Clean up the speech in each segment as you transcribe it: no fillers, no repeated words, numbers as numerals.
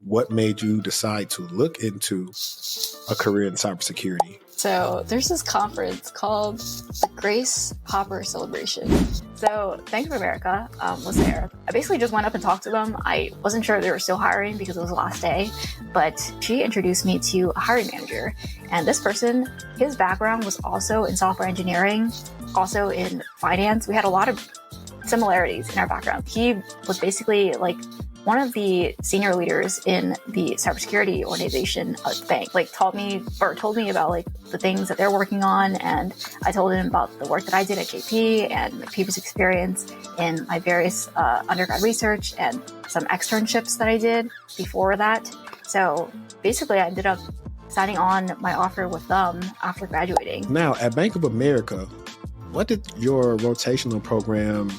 what made you decide to look into a career in cybersecurity? So there's this conference called the Grace Hopper Celebration. So Bank of America was there. I basically just went up and talked to them. I wasn't sure they were still hiring because it was the last day, but she introduced me to a hiring manager. And this person, his background was also in software engineering, also in finance. We had a lot of similarities in our background. He was basically like one of the senior leaders in the cybersecurity organization at the bank, told me about like the things that they're working on. And I told him about the work that I did at JP and my previous experience in my various undergrad research and some externships that I did before that. So basically I ended up signing on my offer with them after graduating. Now at Bank of America, what did your rotational program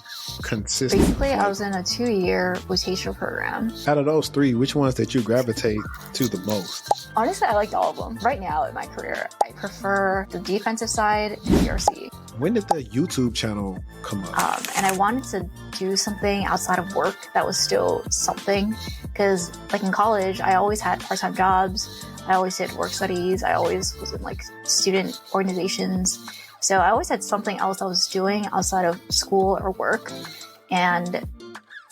consist Basically, of? I was in a 2-year rotational program. Out of those three, which ones did you gravitate to the most? Honestly, I liked all of them. Right now in my career, I prefer the defensive side and GRC. When did the YouTube channel come up? And I wanted to do something outside of work that was still something. Because like in college, I always had part-time jobs. I always did work studies. I always was in like student organizations. So I always had something else I was doing outside of school or work. And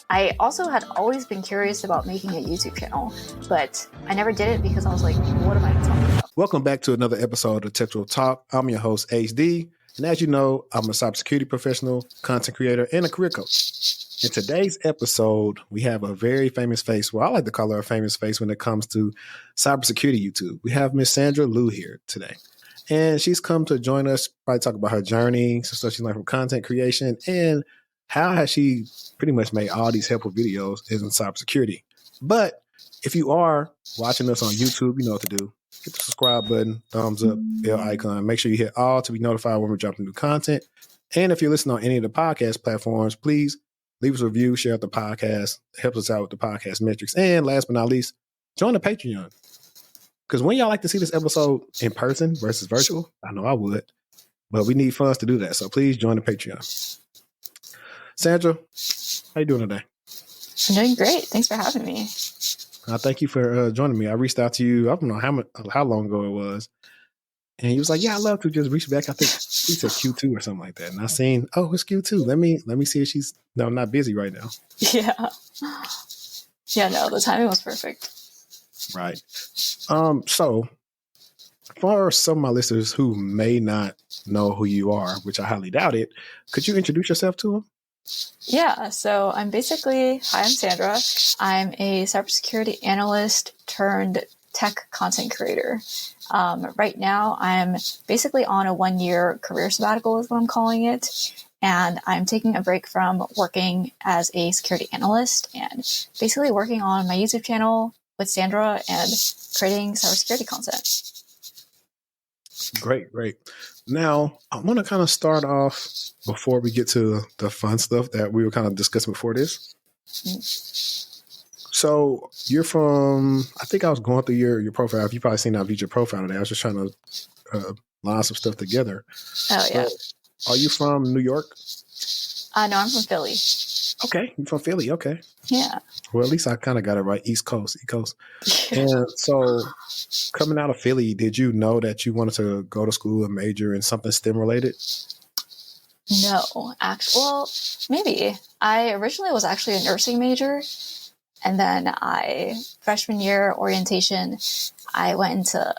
I also had always been curious about making a YouTube channel, but I never did it because I was like, what am I talking about? Welcome back to another episode of Technical Talk. I'm your host, HD. And as you know, I'm a cybersecurity professional, content creator, and a career coach. In today's episode, we have a very famous face. Well, I like to call her a famous face when it comes to cybersecurity YouTube. We have Miss Sandra Liu here today. And she's come to join us, probably talk about her journey, some stuff she's learned from content creation, and how has she pretty much made all these helpful videos in cybersecurity. But if you are watching us on YouTube, you know what to do. Hit the subscribe button, thumbs up, bell icon. Make sure you hit all to be notified when we drop new content. And if you're listening on any of the podcast platforms, please leave us a review, share out the podcast. It helps us out with the podcast metrics. And last but not least, join the Patreon. Because when y'all like to see this episode in person versus virtual, I know I would, but we need funds to do that. So please join the Patreon. Sandra, how you doing today? I'm doing great. Thanks for having me. Thank you for joining me. I reached out to you, I don't know how long ago it was. And he was like, yeah, I'd love to just reach back. I think he said Q2 or something like that. And I seen, oh, it's Q2. Let me see if she's not busy right now. Yeah. Yeah, no, the timing was perfect. Right. So for some of my listeners who may not know who you are, which I highly doubt it, could you introduce yourself to them? Yeah, so I'm Sandra. I'm a cybersecurity analyst turned tech content creator. Right now, I'm basically on a 1-year career sabbatical is what I'm calling it. And I'm taking a break from working as a security analyst and basically working on my YouTube channel with Sandra and creating cybersecurity content. Great. Now, I want to kind of start off before we get to the fun stuff that we were kind of discussing before this. So you're from, I think I was going through your profile. You've probably seen I viewed your profile today. I was just trying to line some stuff together. Oh, yeah. Are you from New York? No, I'm from Philly. Okay, you're from Philly. Okay. Yeah. Well, at least I kind of got it right. East Coast. Yeah. And so coming out of Philly, did you know that you wanted to go to school and major in something STEM related? No, well, think I originally was actually a nursing major. And then freshman year orientation, I went into,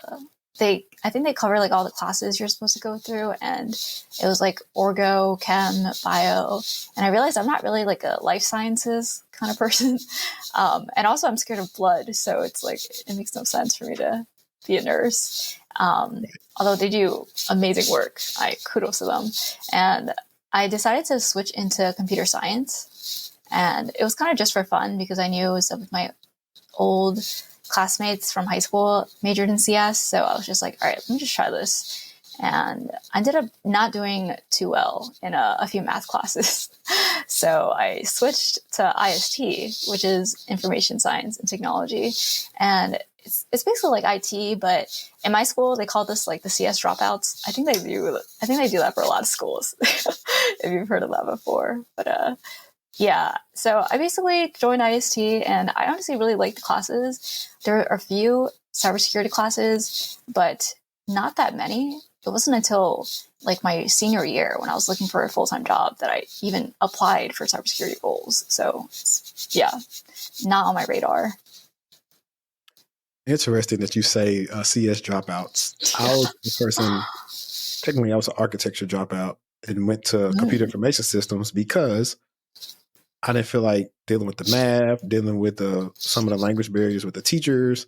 I think they cover like all the classes you're supposed to go through. And it was like orgo, chem, bio. And I realized I'm not really like a life sciences kind of person. And also I'm scared of blood. So it's like, it makes no sense for me to be a nurse. Although they do amazing work. Kudos to them. And I decided to switch into computer science. And it was kind of just for fun because I knew some of my old classmates from high school majored in CS. So I was just like, all right, let me just try this. And I ended up not doing too well in a few math classes. So I switched to IST, which is information science and technology. And it's basically like IT, but in my school, they call this like the CS dropouts. I think they do that for a lot of schools, if you've heard of that before. But Yeah. So I basically joined IST, and I honestly really liked the classes. There are a few cybersecurity classes, but not that many. It wasn't until like my senior year when I was looking for a full-time job that I even applied for cybersecurity roles. So yeah, not on my radar. Interesting that you say CS dropouts. I was the person, technically, I was an architecture dropout and went to computer information systems because I didn't feel like dealing with the math, dealing with some of the language barriers with the teachers.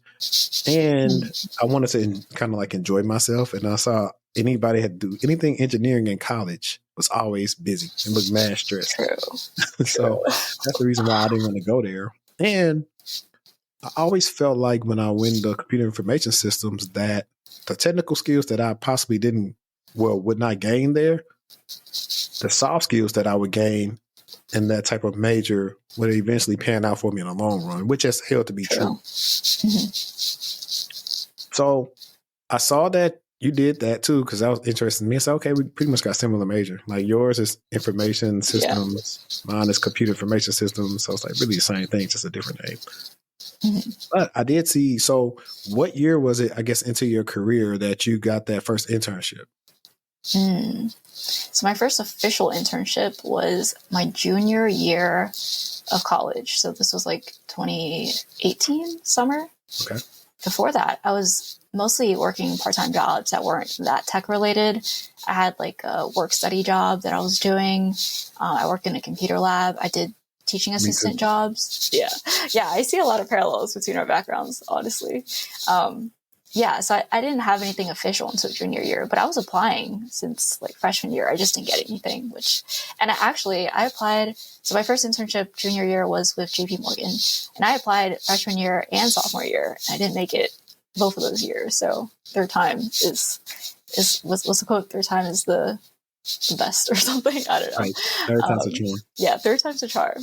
And I wanted to kind of like enjoy myself. And I saw anybody had to do anything engineering in college was always busy and looked mad stressed. True. So that's the reason why I didn't want to go there. And I always felt like when I went to computer information systems that the technical skills that I possibly would not gain there, the soft skills that I would gain in that type of major would eventually pan out for me in the long run, which has held to be true. So I saw that you did that too, because that was interesting to me. I said, okay, we pretty much got similar major. Like yours is information systems, mine is computer information systems. So it's like really the same thing, just a different name. But I did see, so what year was it, I guess, into your career that you got that first internship? So my first official internship was my junior year of college. So this was like 2018 summer. Okay. Before that, I was mostly working part-time jobs that weren't that tech related. I had like a work study job that I was doing. I worked in a computer lab. I did teaching assistant jobs. Yeah. I see a lot of parallels between our backgrounds, honestly. So I didn't have anything official until junior year, but I was applying since like freshman year. I just didn't get anything, I applied. So my first internship junior year was with JP Morgan, and I applied freshman year and sophomore year. And I didn't make it both of those years. So third time is what's the quote? Third time is the best or something. I don't know. Right. Third time's a charm. Yeah. Third time's a charm.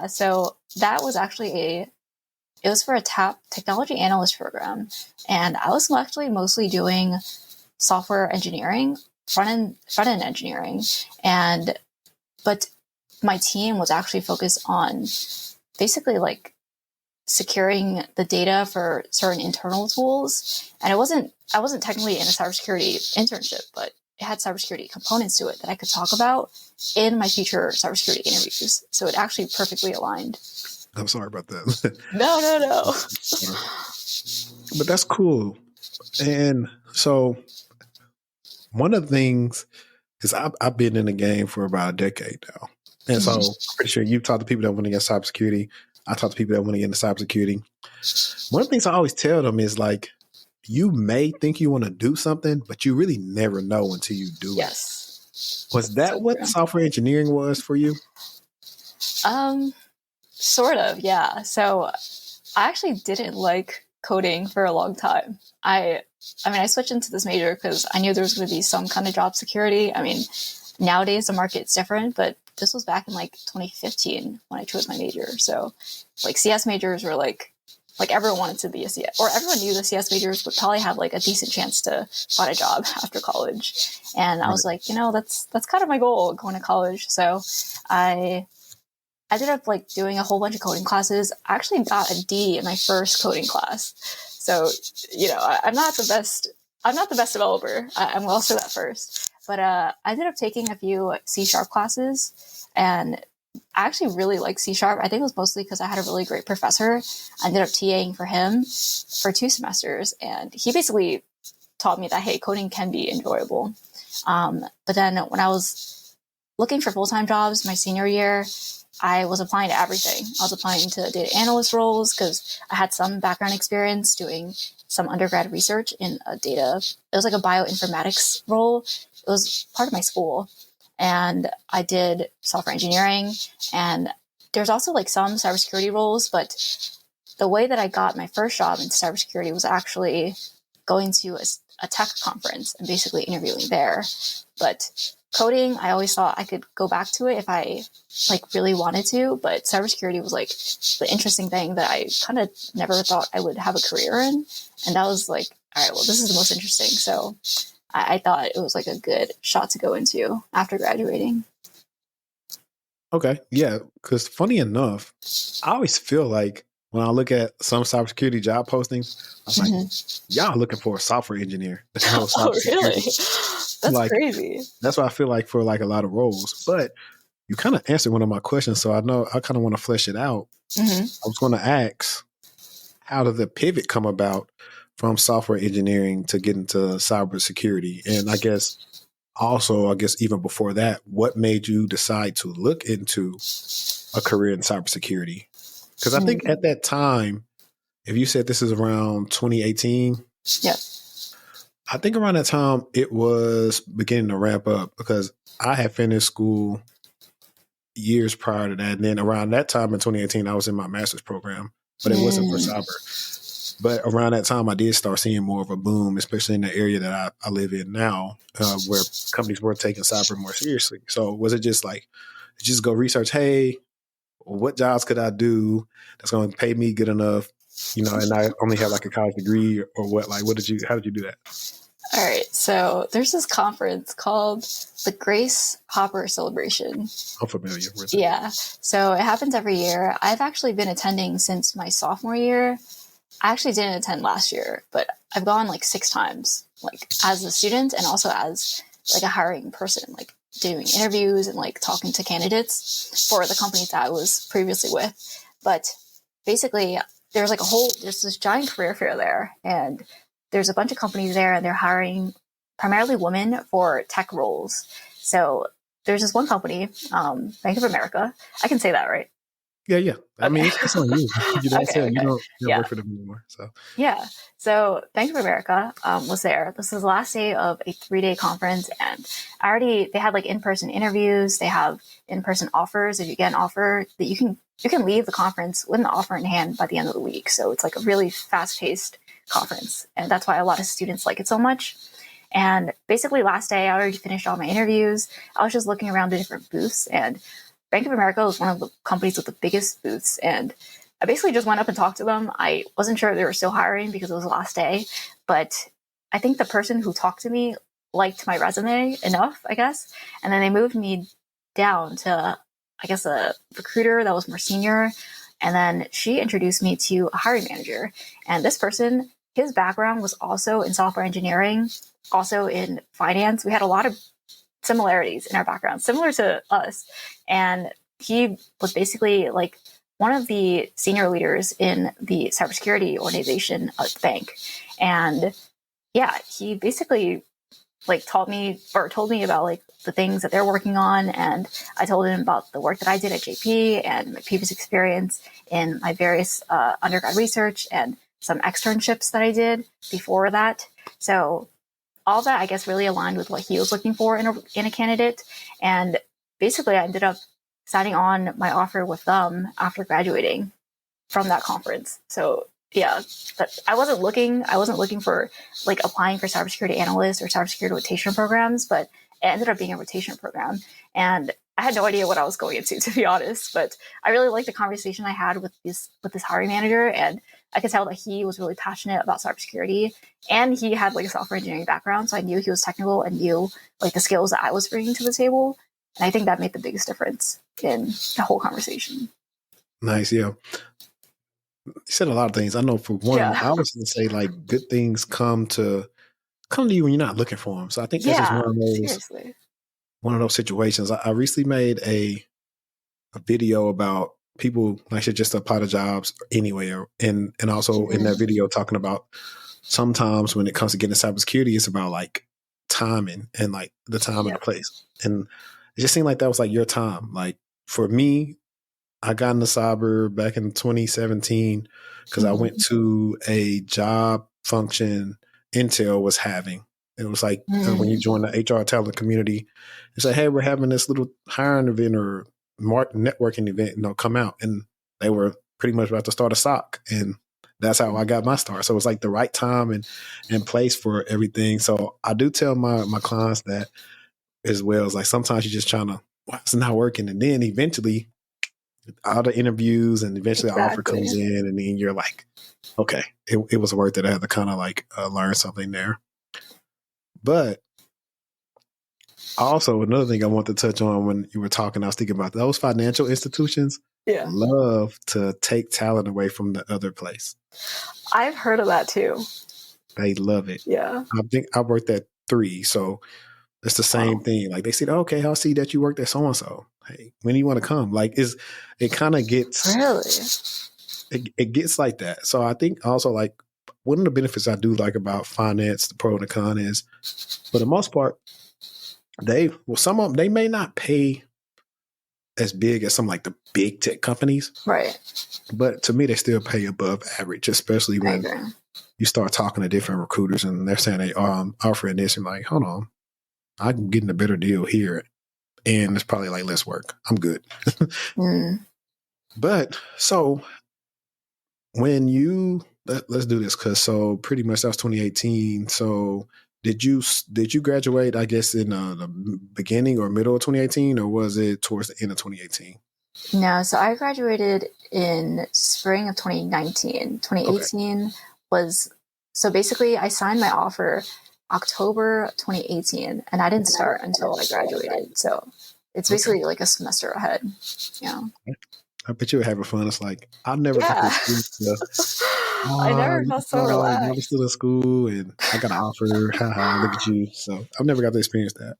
So that was actually it was for a technology analyst program. And I was actually mostly doing software engineering, front end engineering. But my team was actually focused on basically like securing the data for certain internal tools. And I wasn't technically in a cybersecurity internship, but it had cybersecurity components to it that I could talk about in my future cybersecurity interviews. So it actually perfectly aligned. I'm sorry about that. No. But that's cool. And so one of the things is I've been in the game for about a decade now. And so I'm pretty sure you've talked to people that want to get cybersecurity. I talk to people that want to get into cybersecurity. One of the things I always tell them is like, you may think you want to do something, but you really never know until you do it. Was that what software engineering was for you? Sort of, yeah. So I actually didn't like coding for a long time. I switched into this major because I knew there was going to be some kind of job security. I mean, nowadays the market's different, but this was back in like 2015 when I chose my major. So like CS majors were like everyone wanted to be a CS, or everyone knew the CS majors would probably have like a decent chance to find a job after college. And I was like, that's kind of my goal going to college. So I ended up like doing a whole bunch of coding classes. I actually got a D in my first coding class. So, I'm not the best developer. I'm also that first. But I ended up taking a few C# classes, and I actually really like C#. I think it was mostly because I had a really great professor. I ended up TAing for him for 2 semesters, and he basically taught me that, hey, coding can be enjoyable. But then when I was looking for full-time jobs my senior year, I was applying to everything. I was applying to data analyst roles because I had some background experience doing some undergrad research in it was like a bioinformatics role. It was part of my school. And I did software engineering, and there's also like some cybersecurity roles, but the way that I got my first job in cybersecurity was actually going to a tech conference and basically interviewing there. But coding, I always thought I could go back to it if I like really wanted to, but cybersecurity was like the interesting thing that I kind of never thought I would have a career in. And that was like, all right, well, this is the most interesting. So I thought it was like a good shot to go into after graduating. Okay. Yeah. Because funny enough, I always feel like when I look at some cybersecurity job postings, I was like, y'all looking for a software engineer. There's no Oh, really? cybersecurity. That's Like, crazy. that's what I feel like for like a lot of roles. But you kind of answered one of my questions. So I know I kind of want to flesh it out. I was going to ask, how did the pivot come about from software engineering to get into cybersecurity? And I guess also, even before that, what made you decide to look into a career in cybersecurity? Because I think at that time, if you said this is around 2018, Yeah. I think around that time it was beginning to ramp up because I had finished school years prior to that. And then around that time in 2018, I was in my master's program, but it wasn't for cyber. But around that time, I did start seeing more of a boom, especially in the area that I live in now, where companies were taking cyber more seriously. So was it just like, just go research, hey, what jobs could I do that's going to pay me good enough, and I only have like a college degree or what? Like, how did you do that? All right. So there's this conference called the Grace Hopper Celebration. I'm familiar with it. Yeah. So it happens every year. I've actually been attending since my sophomore year. I actually didn't attend last year, but I've gone like 6 times, like as a student and also as like a hiring person, like doing interviews and like talking to candidates for the companies that I was previously with. But basically, there's this giant career fair there, and there's a bunch of companies there, and they're hiring primarily women for tech roles. So there's this one company, Bank of America. I can say that, right? Yeah. I mean, it's on you. You don't say you don't work for them anymore. So yeah. So Bank of America was there. This was the last day of a 3-day conference, and they had like in-person interviews. They have in-person offers. If you get an offer, that you can leave the conference with an offer in hand by the end of the week. So it's like a really fast-paced conference, and that's why a lot of students like it so much. And basically, last day, I already finished all my interviews. I was just looking around the different booths, and Bank of America was one of the companies with the biggest booths, and I basically just went up and talked to them. I wasn't sure they were still hiring because it was the last day, but I think the person who talked to me liked my resume enough, I guess, and then they moved me down to, I guess, a recruiter that was more senior, and then she introduced me to a hiring manager, and this person, his background was also in software engineering, also in finance. We had a lot of similarities in our background, similar to us. And he was basically like one of the senior leaders in the cybersecurity organization at the bank. And yeah, he basically like told me about like the things that they're working on. And I told him about the work that I did at JP and my previous experience in my various undergrad research and some externships that I did before that. So all that, I guess, really aligned with what he was looking for in a candidate. And basically, I ended up signing on my offer with them after graduating from that conference. So yeah, but I wasn't looking for like applying for cybersecurity analyst or cybersecurity rotation programs, but it ended up being a rotation program. And I had no idea what I was going into, to be honest, but I really liked the conversation I had with this hiring manager, and I could tell that he was really passionate about cybersecurity, and he had like a software engineering background, so I knew he was technical and knew like the skills that I was bringing to the table, and I think that made the biggest difference in the whole conversation. Nice, yeah. You said a lot of things. I know for one, I was going to say like good things come to you when you're not looking for them. So I think that's just one of those situations. I recently made a video about people like should just apply to jobs anywhere, and also in that video talking about sometimes when it comes to getting cybersecurity, it's about like timing and like the time and the place. And it just seemed like that was like your time. Like for me, I got into cyber back in 2017 because I went to a job function Intel was having. It was like when you join the HR talent community, it's like, hey, we're having this little hiring event or networking event, come out. And they were pretty much about to start a SOC. And that's how I got my start. So it was like the right time and place for everything. So I do tell my clients that as well. It's like sometimes you're just trying to, why it's not working? And then eventually all the interviews and eventually the offer comes in, and then you're like, okay, it was worth it. I had to kind of like learn something there. But Also, another thing I want to touch on when you were talking, I was thinking about those financial institutions Yeah. love to take talent away from the other place. I've heard of that too. They love it. Yeah. I think I worked at 3, so it's the same thing. Like they said, okay, I'll see that you worked at so and so. Hey, when do you want to come? Like it kind of gets Really? it gets like that. So I think also like one of the benefits I do like about finance, the pro and the con is, for the most part, some of them they may not pay as big as some like the big tech companies, Right. but to me they still pay above average, especially when you start talking to different recruiters and they're saying they are offering this and like, hold on, I'm getting a better deal here, and it's probably like less work. I'm good. But so when let's do this, because so pretty much that was 2018. So did you graduate, I guess, in the beginning or middle of 2018, or was it towards the end of 2018? No, so I graduated in spring of 2019. 2018 was, so basically I signed my offer October 2018, and I didn't start until I graduated. So it's basically like a semester ahead. Yeah. I bet you were having fun. It's like, I never got to experience I never felt so relaxed. I was still in school and I got an offer. Haha, look at you. So I've never got to experience that.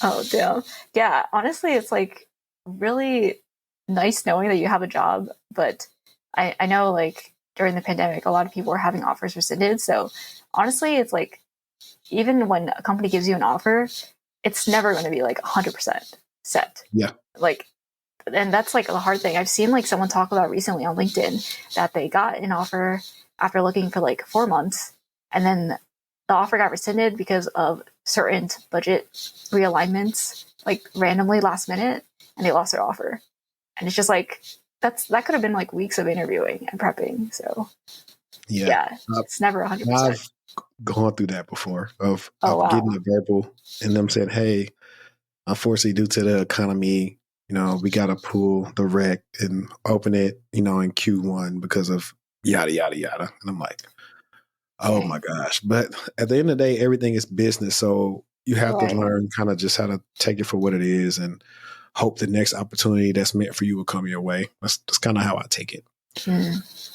Oh, damn. Yeah, honestly, it's like really nice knowing that you have a job. But I know like during the pandemic, a lot of people were having offers rescinded. So honestly, it's like, even when a company gives you an offer, it's never going to be like 100% set. Yeah. Like, and that's like a hard thing. I've seen like someone talk about recently on LinkedIn that they got an offer after looking for like 4 months, and then the offer got rescinded because of certain budget realignments, like randomly last minute, and they lost their offer. And it's just like, that could have been like weeks of interviewing and prepping. So yeah, it's never 100%. I've gone through that before of getting a verbal and them saying, hey, unfortunately, due to the economy, we got to pull the rec and open it, in Q1 because of yada, yada, yada. And I'm like, oh my gosh. But at the end of the day, everything is business. So you have to learn kind of just how to take it for what it is and hope the next opportunity that's meant for you will come your way. That's kind of how I take it.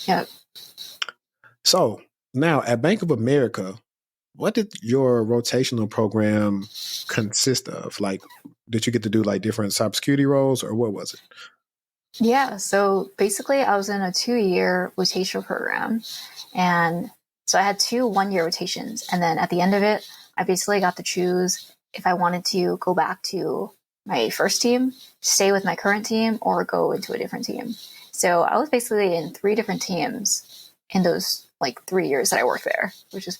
Yeah. So now at Bank of America, what did your rotational program consist of? Like, did you get to do like different cybersecurity roles, or what was it? Yeah, so basically I was in a 2-year rotational program. And so I had 2 1-year rotations. And then at the end of it, I basically got to choose if I wanted to go back to my first team, stay with my current team, or go into a different team. So I was basically in 3 different teams in those like 3 years that I worked there, which is,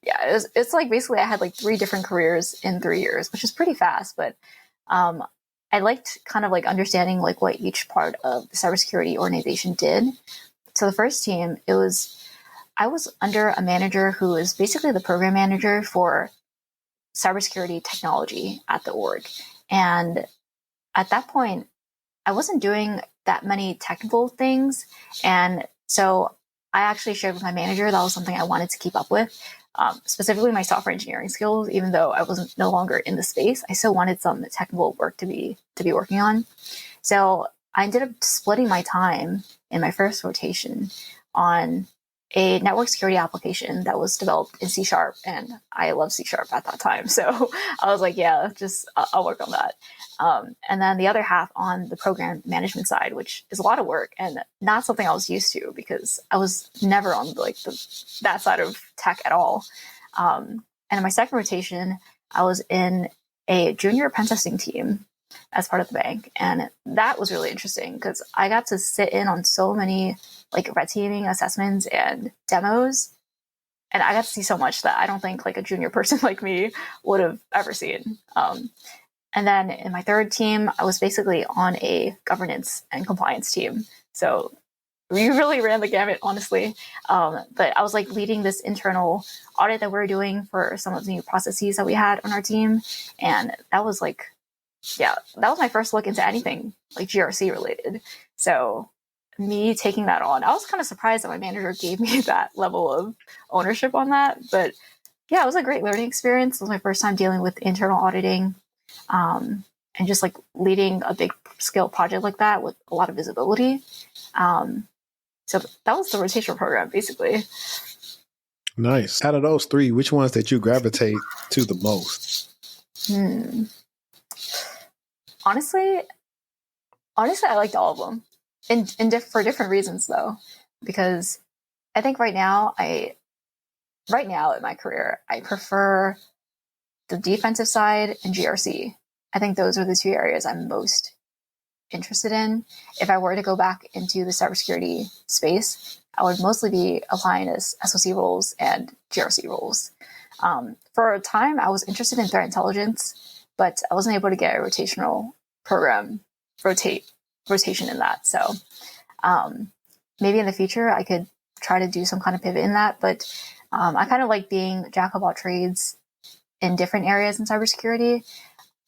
yeah, it's like basically I had like 3 different careers in 3 years, which is pretty fast. But I liked kind of like understanding like what each part of the cybersecurity organization did. So the first team, I was under a manager who is basically the program manager for cybersecurity technology at the org. And at that point, I wasn't doing that many technical things. And so I actually shared with my manager that was something I wanted to keep up with. Specifically my software engineering skills, even though I wasn't no longer in the space, I still wanted some technical work to be working on. So I ended up splitting my time in my first rotation on a network security application that was developed in C#, and I love C# at that time. So I was like, yeah, I'll work on that. And then the other half on the program management side, which is a lot of work and not something I was used to because I was never on like that side of tech at all. And in my second rotation, I was in a junior pen testing team as part of the bank. And that was really interesting because I got to sit in on so many like red teaming assessments and demos. And I got to see so much that I don't think like a junior person like me would have ever seen. And then in my third team, I was basically on a governance and compliance team. So we really ran the gamut, honestly. But I was like leading this internal audit that we were doing for some of the new processes that we had on our team. And that was like, yeah, that was my first look into anything like GRC related. So me taking that on, I was kind of surprised that my manager gave me that level of ownership on that. But yeah, it was a great learning experience. It was my first time dealing with internal auditing. and just like leading a big scale project like that with a lot of visibility. So that was the rotational program, basically. Nice. Out of those three, which ones did you gravitate to the most? Honestly, I liked all of them, for different reasons though, because I think right now in my career, I prefer the defensive side and GRC. I think those are the two areas I'm most interested in. If I were to go back into the cybersecurity space, I would mostly be applying as SOC roles and GRC roles. For a time, I was interested in threat intelligence, but I wasn't able to get a rotational program rotation in that. So maybe in the future, I could try to do some kind of pivot in that. But I kind of like being jack of all trades in different areas in cybersecurity.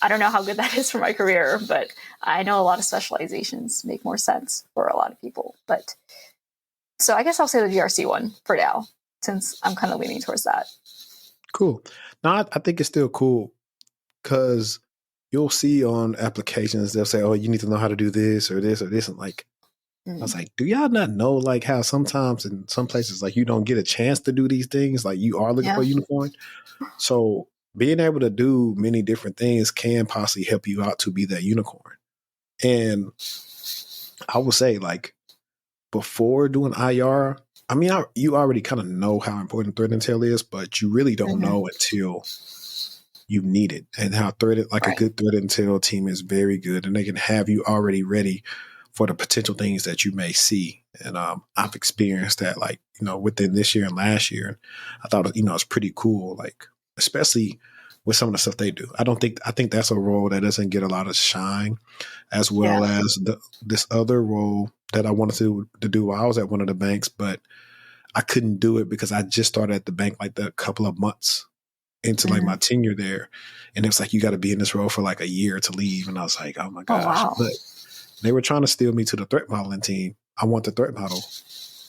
I don't know how good that is for my career, but I know a lot of specializations make more sense for a lot of people. But so I guess I'll say the GRC one for now, since I'm kind of leaning towards that. Cool. Now, I think it's still cool because you'll see on applications, they'll say, oh, you need to know how to do this or this or this. And like, I was like, do y'all not know like how sometimes in some places, like you don't get a chance to do these things? Like you are looking for a unicorn. So being able to do many different things can possibly help you out to be that unicorn. And I would say like before doing IR, I mean, you already kind of know how important threat intel is, but you really don't know until you need it, and how a good threat intel team is very good, and they can have you already ready for the potential things that you may see. And I've experienced that, like, you know, within this year and last year. I thought, you know, it's pretty cool, like, especially with some of the stuff they do. I think that's a role that doesn't get a lot of shine, as well as this other role that I wanted to do while I was at one of the banks, but I couldn't do it because I just started at the bank like a couple of months into like my tenure there. And it was like, you got to be in this role for like a year to leave. And I was like, oh my gosh. Oh, wow. But they were trying to steal me to the threat modeling team. I want the threat model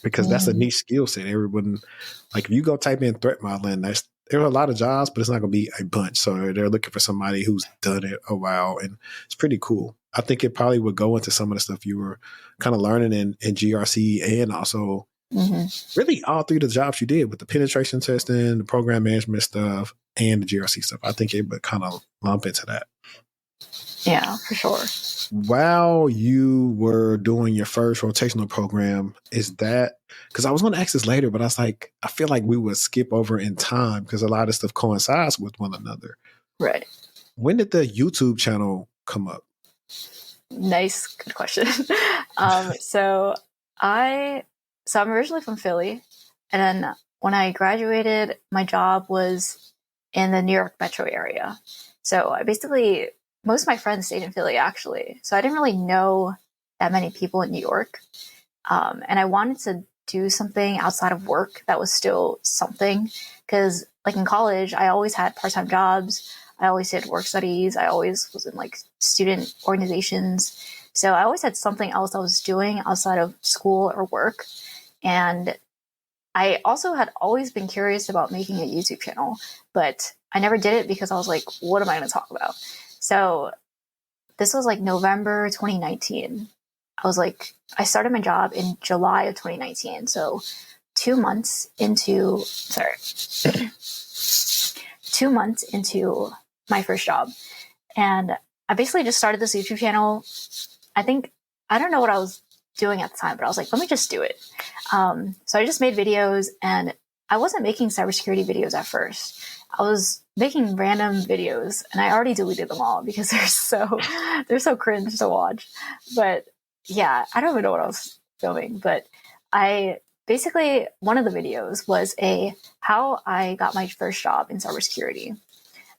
because that's a niche skill set. Everyone, like if you go type in threat modeling, there are a lot of jobs, but it's not going to be a bunch. So they're looking for somebody who's done it a while, and it's pretty cool. I think it probably would go into some of the stuff you were kind of learning in GRC, and also really all three of the jobs you did with the penetration testing, the program management stuff, and the GRC stuff. I think it would kind of lump into that. Yeah, for sure. While you were doing your first rotational program, is that, because I was going to ask this later, but I was like, I feel like we would skip over in time because a lot of stuff coincides with one another. Right. When did the YouTube channel come up? Nice, good question. So I'm originally from Philly, and then when I graduated, my job was in the New York metro area. So I basically, most of my friends stayed in Philly, actually. So I didn't really know that many people in New York. And I wanted to do something outside of work that was still something. Because like in college, I always had part-time jobs. I always did work studies. I always was in like student organizations. So I always had something else I was doing outside of school or work. And I also had always been curious about making a YouTube channel, but I never did it because I was like, what am I going to talk about? So this was like November 2019. I started my job in July of 2019. So 2 months into my first job. And I basically just started this YouTube channel. I don't know what I was doing at the time, but I was like, let me just do it. So I just made videos, and I wasn't making cybersecurity videos at first. I was making random videos, and I already deleted them all because they're so cringe to watch. But yeah, I don't even know what I was filming, but one of the videos was how I got my first job in cybersecurity.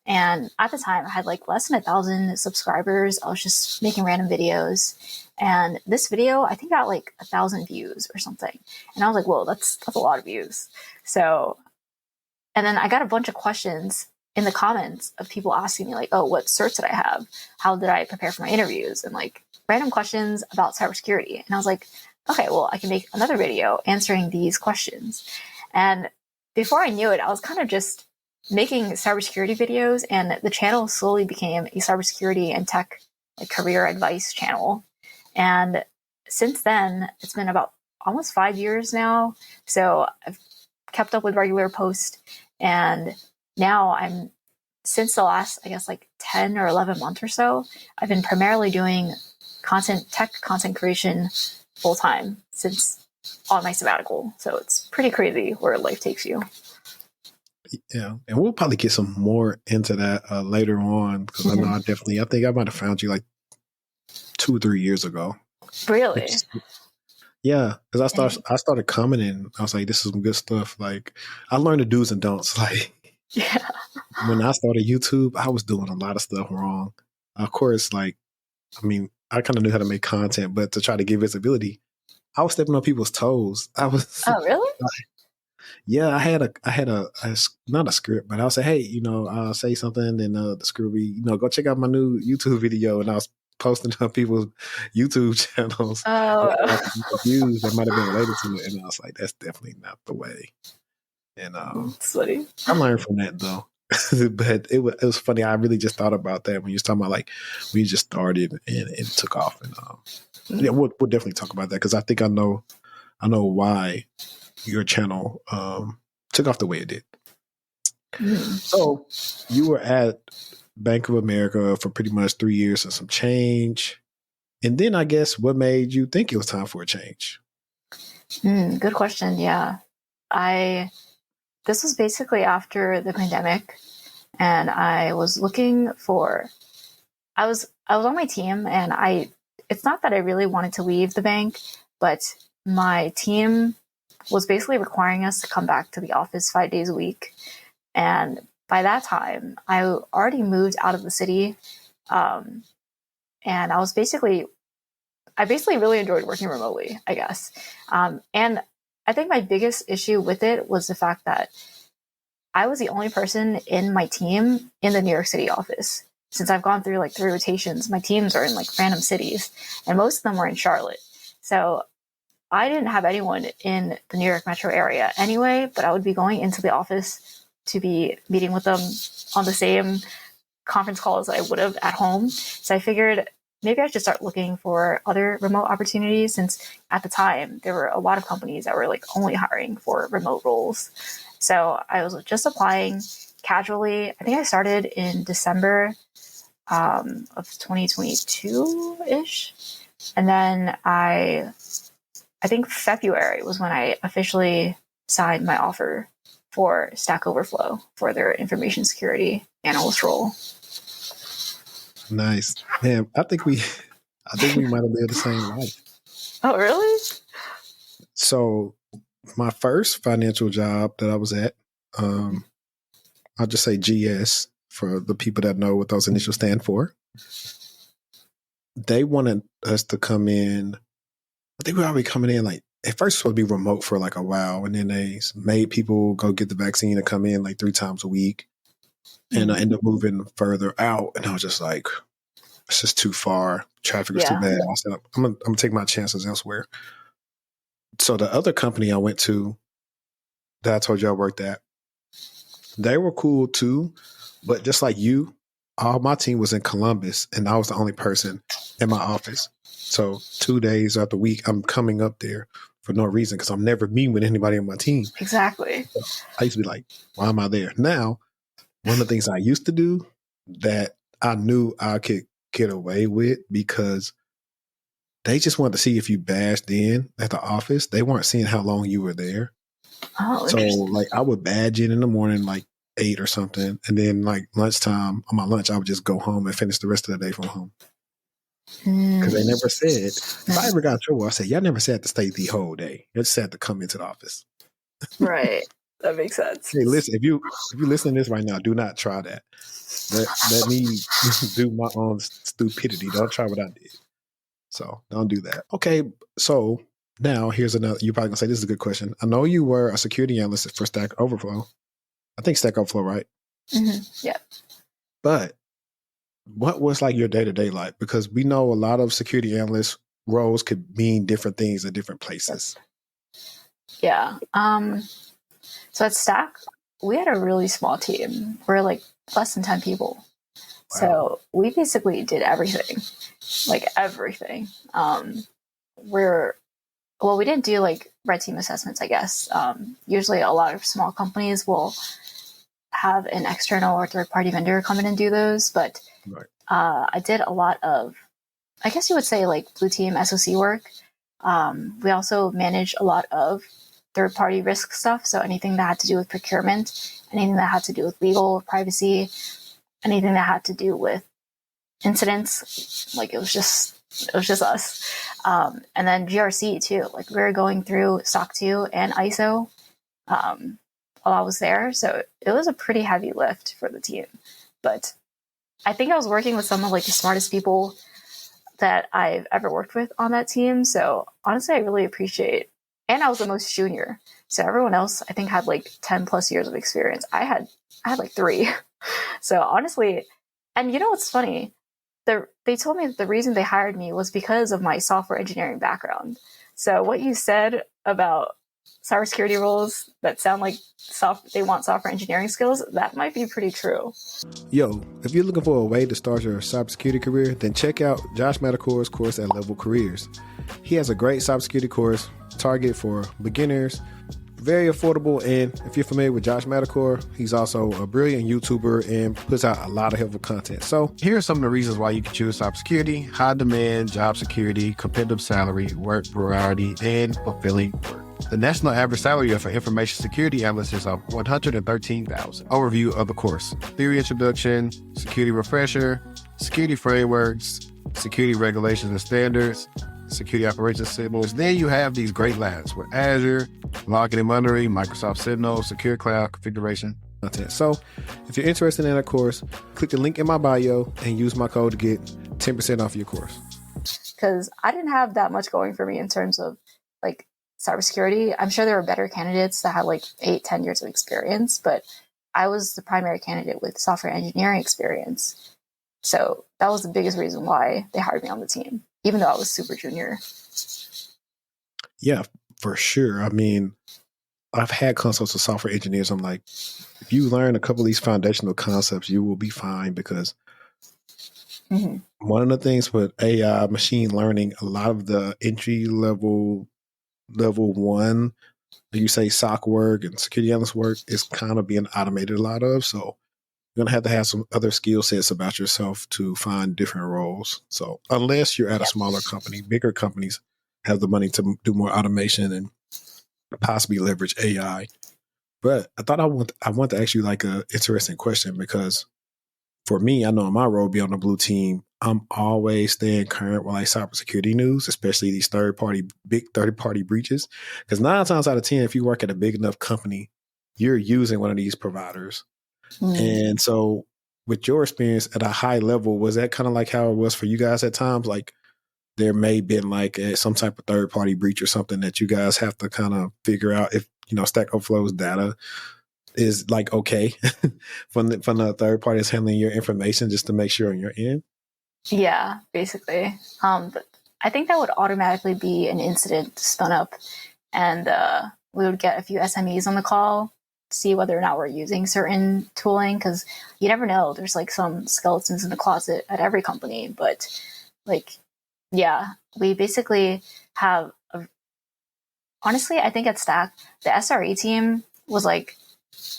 And at the time I had like less than 1,000 subscribers. I was just making random videos. And this video, I think got like 1,000 views or something. And I was like, whoa, that's a lot of views. So, and then I got a bunch of questions in the comments of people asking me like, oh, what certs did I have? How did I prepare for my interviews? And like random questions about cybersecurity. And I was like, okay, well, I can make another video answering these questions. And before I knew it, I was kind of just making cybersecurity videos, and the channel slowly became a cybersecurity and tech like career advice channel. And since then, it's been about almost 5 years now. So I've kept up with regular posts, and now since the last, I guess, like 10 or 11 months or so, I've been primarily doing tech content creation full time since on my sabbatical. So it's pretty crazy where life takes you. Yeah, and we'll probably get some more into that later on, because I know I think I might have found you like 2 or 3 years ago. Really? Yeah, because I started commenting. I was like, "This is some good stuff." Like, I learned the do's and don'ts. Like, Yeah. when I started YouTube, I was doing a lot of stuff wrong. Of course, like, I mean, I kind of knew how to make content, but to try to get visibility, I was stepping on people's toes. I was. Oh, really? Yeah, I had a not a script, but I'll say, hey, I'll say something, and the script will be, go check out my new YouTube video, and I was posting on people's YouTube channels. Oh. Views that might have been related to it, and I was like, that's definitely not the way. And It's funny. I learned from that though. But it was funny. I really just thought about that when you was talking about like when you just started and it took off. And yeah, we'll definitely talk about that, because I think I know why your channel took off the way it did. So you were at Bank of America for pretty much 3 years and some change. And then I guess what made you think it was time for a change? Good question. Yeah. This was basically after the pandemic, and I was looking for, I was on my team, and it's not that I really wanted to leave the bank, but my team was basically requiring us to come back to the office 5 days a week. And by that time, I already moved out of the city. And I basically really enjoyed working remotely, I guess. And I think my biggest issue with it was the fact that I was the only person in my team in the New York City office. Since I've gone through like 3 rotations, my teams are in like random cities, and most of them were in Charlotte. So I didn't have anyone in the New York metro area anyway, but I would be going into the office to be meeting with them on the same conference calls I would have at home. So I figured maybe I should start looking for other remote opportunities, since at the time there were a lot of companies that were like only hiring for remote roles. So I was just applying casually. I think I started in December of 2022-ish. And then I think February was when I officially signed my offer for Stack Overflow for their information security analyst role. Nice. Man, I think we might have lived the same life. Oh, really? So my first financial job that I was at, I'll just say GS for the people that know what those initials stand for. They wanted us to come in. I think we were already coming in like, at first it was supposed to be remote for like a while, and then they made people go get the vaccine and come in like 3 times a week. And I ended up moving further out, and I was just like, it's just too far. Traffic was too bad. I said, I'm gonna take my chances elsewhere. So the other company I went to that I told you I worked at, they were cool too, but just like you, all my team was in Columbus, and I was the only person in my office. So 2 days out the week, I'm coming up there for no reason, because I'm never meeting with anybody on my team. Exactly. So I used to be like, why am I there? Now, one of the things I used to do that I knew I could get away with, because they just wanted to see if you bashed in at the office. They weren't seeing how long you were there. Oh, so like I would badge in the morning, like 8 or something. And then like lunchtime, on my lunch, I would just go home and finish the rest of the day from home. Because they never said, if I ever got in trouble, I said, y'all never said to stay the whole day. You just said to come into the office. Right. That makes sense. Hey, listen, if you listen to this right now, do not try that. Let me do my own stupidity. Don't try what I did. So don't do that. Okay, so now here's another. You're probably gonna say this is a good question. I know you were a security analyst for Stack Overflow. I think Stack Overflow, right? Yeah. But what was like your day-to-day like? Because we know a lot of security analyst roles could mean different things at different places. Yeah. So at Stack, we had a really small team. We're like less than 10 people. Wow. So we basically did everything, like everything. We didn't do like red team assessments, I guess. Usually a lot of small companies will have an external or third party vendor come in and do those. But Right. I did a lot of, I guess you would say, like blue team SOC work. We also managed a lot of third party risk stuff. So anything that had to do with procurement, anything that had to do with legal, privacy, anything that had to do with incidents. Like it was just us. And then GRC too. Like we were going through SOC 2 and ISO while I was there. So it was a pretty heavy lift for the team. But I think I was working with some of like the smartest people that I've ever worked with on that team. So honestly, I really appreciate, and I was the most junior. So everyone else I think had like 10 plus years of experience. I had like 3. So honestly, and you know what's funny? They told me that the reason they hired me was because of my software engineering background. So what you said about cybersecurity roles that sound like they want software engineering skills, that might be pretty true. Yo, if you're looking for a way to start your cybersecurity career, then check out Josh Madakor's course at Level Careers. He has a great cybersecurity course targeted for beginners, very affordable, and if you're familiar with Josh Madakor, he's also a brilliant YouTuber and puts out a lot of helpful content. So here are some of the reasons why you can choose cybersecurity: high demand, job security, competitive salary, work variety, and fulfilling work. The national average salary for information security analysts is $113,000. Overview of the course: theory introduction, security refresher, security frameworks, security regulations and standards, security operations signals. Then you have these great labs with Azure, logging and monitoring, Microsoft Signal, secure cloud configuration content. So if you're interested in that course, click the link in my bio and use my code to get 10% off your course. Because I didn't have that much going for me in terms of like cybersecurity. I'm sure there were better candidates that had like 8-10 years of experience, but I was the primary candidate with software engineering experience. So that was the biggest reason why they hired me on the team, even though I was super junior. Yeah, for sure. I mean, I've had consults with software engineers. I'm like, if you learn a couple of these foundational concepts, you will be fine, because one of the things with AI, machine learning, a lot of the entry level 1, you say SOC work and security analyst work, is kind of being automated a lot of. So you're going to have some other skill sets about yourself to find different roles. So unless you're at a smaller company, bigger companies have the money to do more automation and possibly leverage AI. But I thought I want to ask you like a interesting question, because for me, I know in my role, be on the blue team, I'm always staying current with like cybersecurity news, especially these big third party breaches. Because 9 times out of 10, if you work at a big enough company, you're using one of these providers. And so with your experience at a high level, was that kind of like how it was for you guys at times? Like there may have been like some type of third party breach or something that you guys have to kind of figure out if, Stack Overflow's data is like okay from the third party is handling your information just to make sure on your end? Yeah, basically. But I think that would automatically be an incident spun up, and we would get a few SMEs on the call to see whether or not we're using certain tooling, because you never know. There's like some skeletons in the closet at every company, but like, yeah, we basically have honestly, I think at Stack, the SRE team was like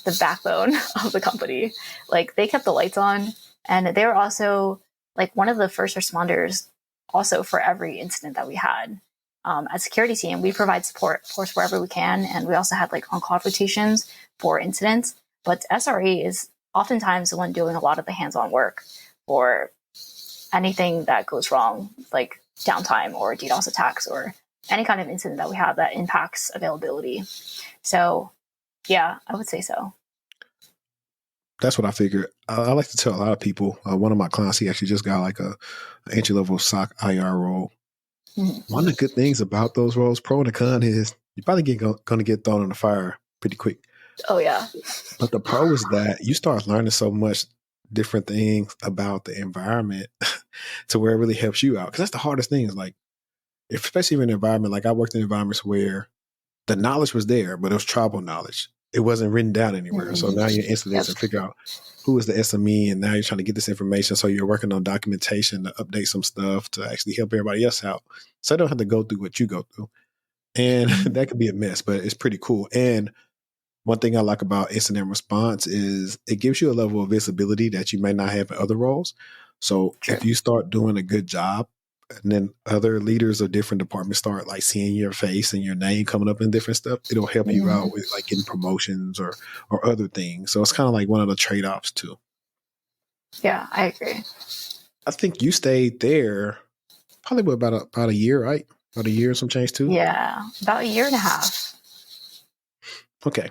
the backbone of the company. Like they kept the lights on, and they were also like one of the first responders also for every incident that we had. As security team, we provide support, of course, wherever we can. And we also had like on-call rotations for incidents. But SRE is oftentimes the one doing a lot of the hands-on work for anything that goes wrong, like downtime or DDoS attacks or any kind of incident that we have that impacts availability. So yeah, I would say so. That's what I figured. I like to tell a lot of people. One of my clients, he actually just got like a entry level SOC IR role. One of the good things about those roles, pro and the con, is you're probably going to get thrown in the fire pretty quick. Oh yeah. But the pro is that you start learning so much different things about the environment to where it really helps you out. Because that's the hardest thing, is like, especially in an environment, like I worked in environments where the knowledge was there, but it was tribal knowledge. it wasn't written down anywhere. So now you're instantly to figure out who is the SME, and now you're trying to get this information. So you're working on documentation to update some stuff to actually help everybody else out. So I don't have to go through what you go through. And that could be a mess, but it's pretty cool. And one thing I like about incident response is it gives you a level of visibility that you may not have in other roles. So if you start doing a good job, and then other leaders of different departments start like seeing your face and your name coming up in different stuff, it'll help you out with like getting promotions or other things. So it's kind of like one of the trade-offs too. Yeah, I agree. I think you stayed there probably about a year, right? About a year or some change too? Yeah, about a year and a half. Okay.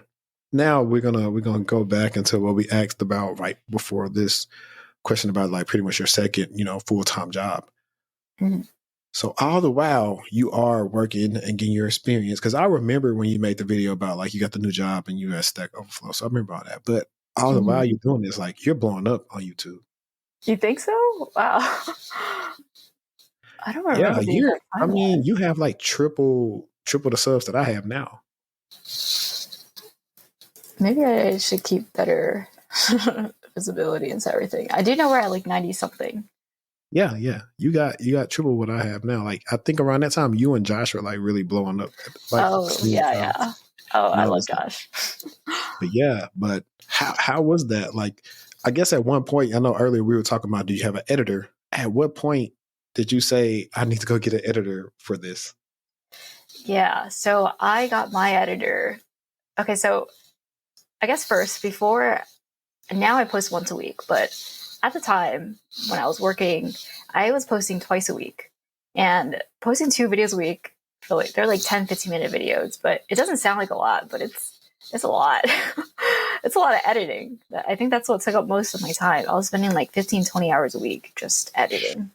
Now we're gonna go back into what we asked about right before this question about like pretty much your second, full-time job. Mm-hmm. So all the while you are working and getting your experience, because I remember when you made the video about like you got the new job and you at Stack Overflow. So I remember all that. But all the while you're doing this, like you're blowing up on YouTube. You think so? Wow. I don't remember. Yeah, you have like triple the subs that I have now. Maybe I should keep better visibility into everything. I do know we're at like 90 something. Yeah. You got triple what I have now. Like I think around that time you and Josh were like really blowing up. Like, yeah. Oh, I love Josh. but how was that? Like I guess at one point, I know earlier we were talking about, do you have an editor? At what point did you say, I need to go get an editor for this? Yeah, so I got my editor. Okay, so I guess first, now I post once a week, but at the time when I was working, I was posting twice a week and posting 2 videos a week. They're like 10, 15-minute videos, but it doesn't sound like a lot, but it's a lot. It's a lot of editing. I think that's what took up most of my time. I was spending like 15, 20 hours a week just editing.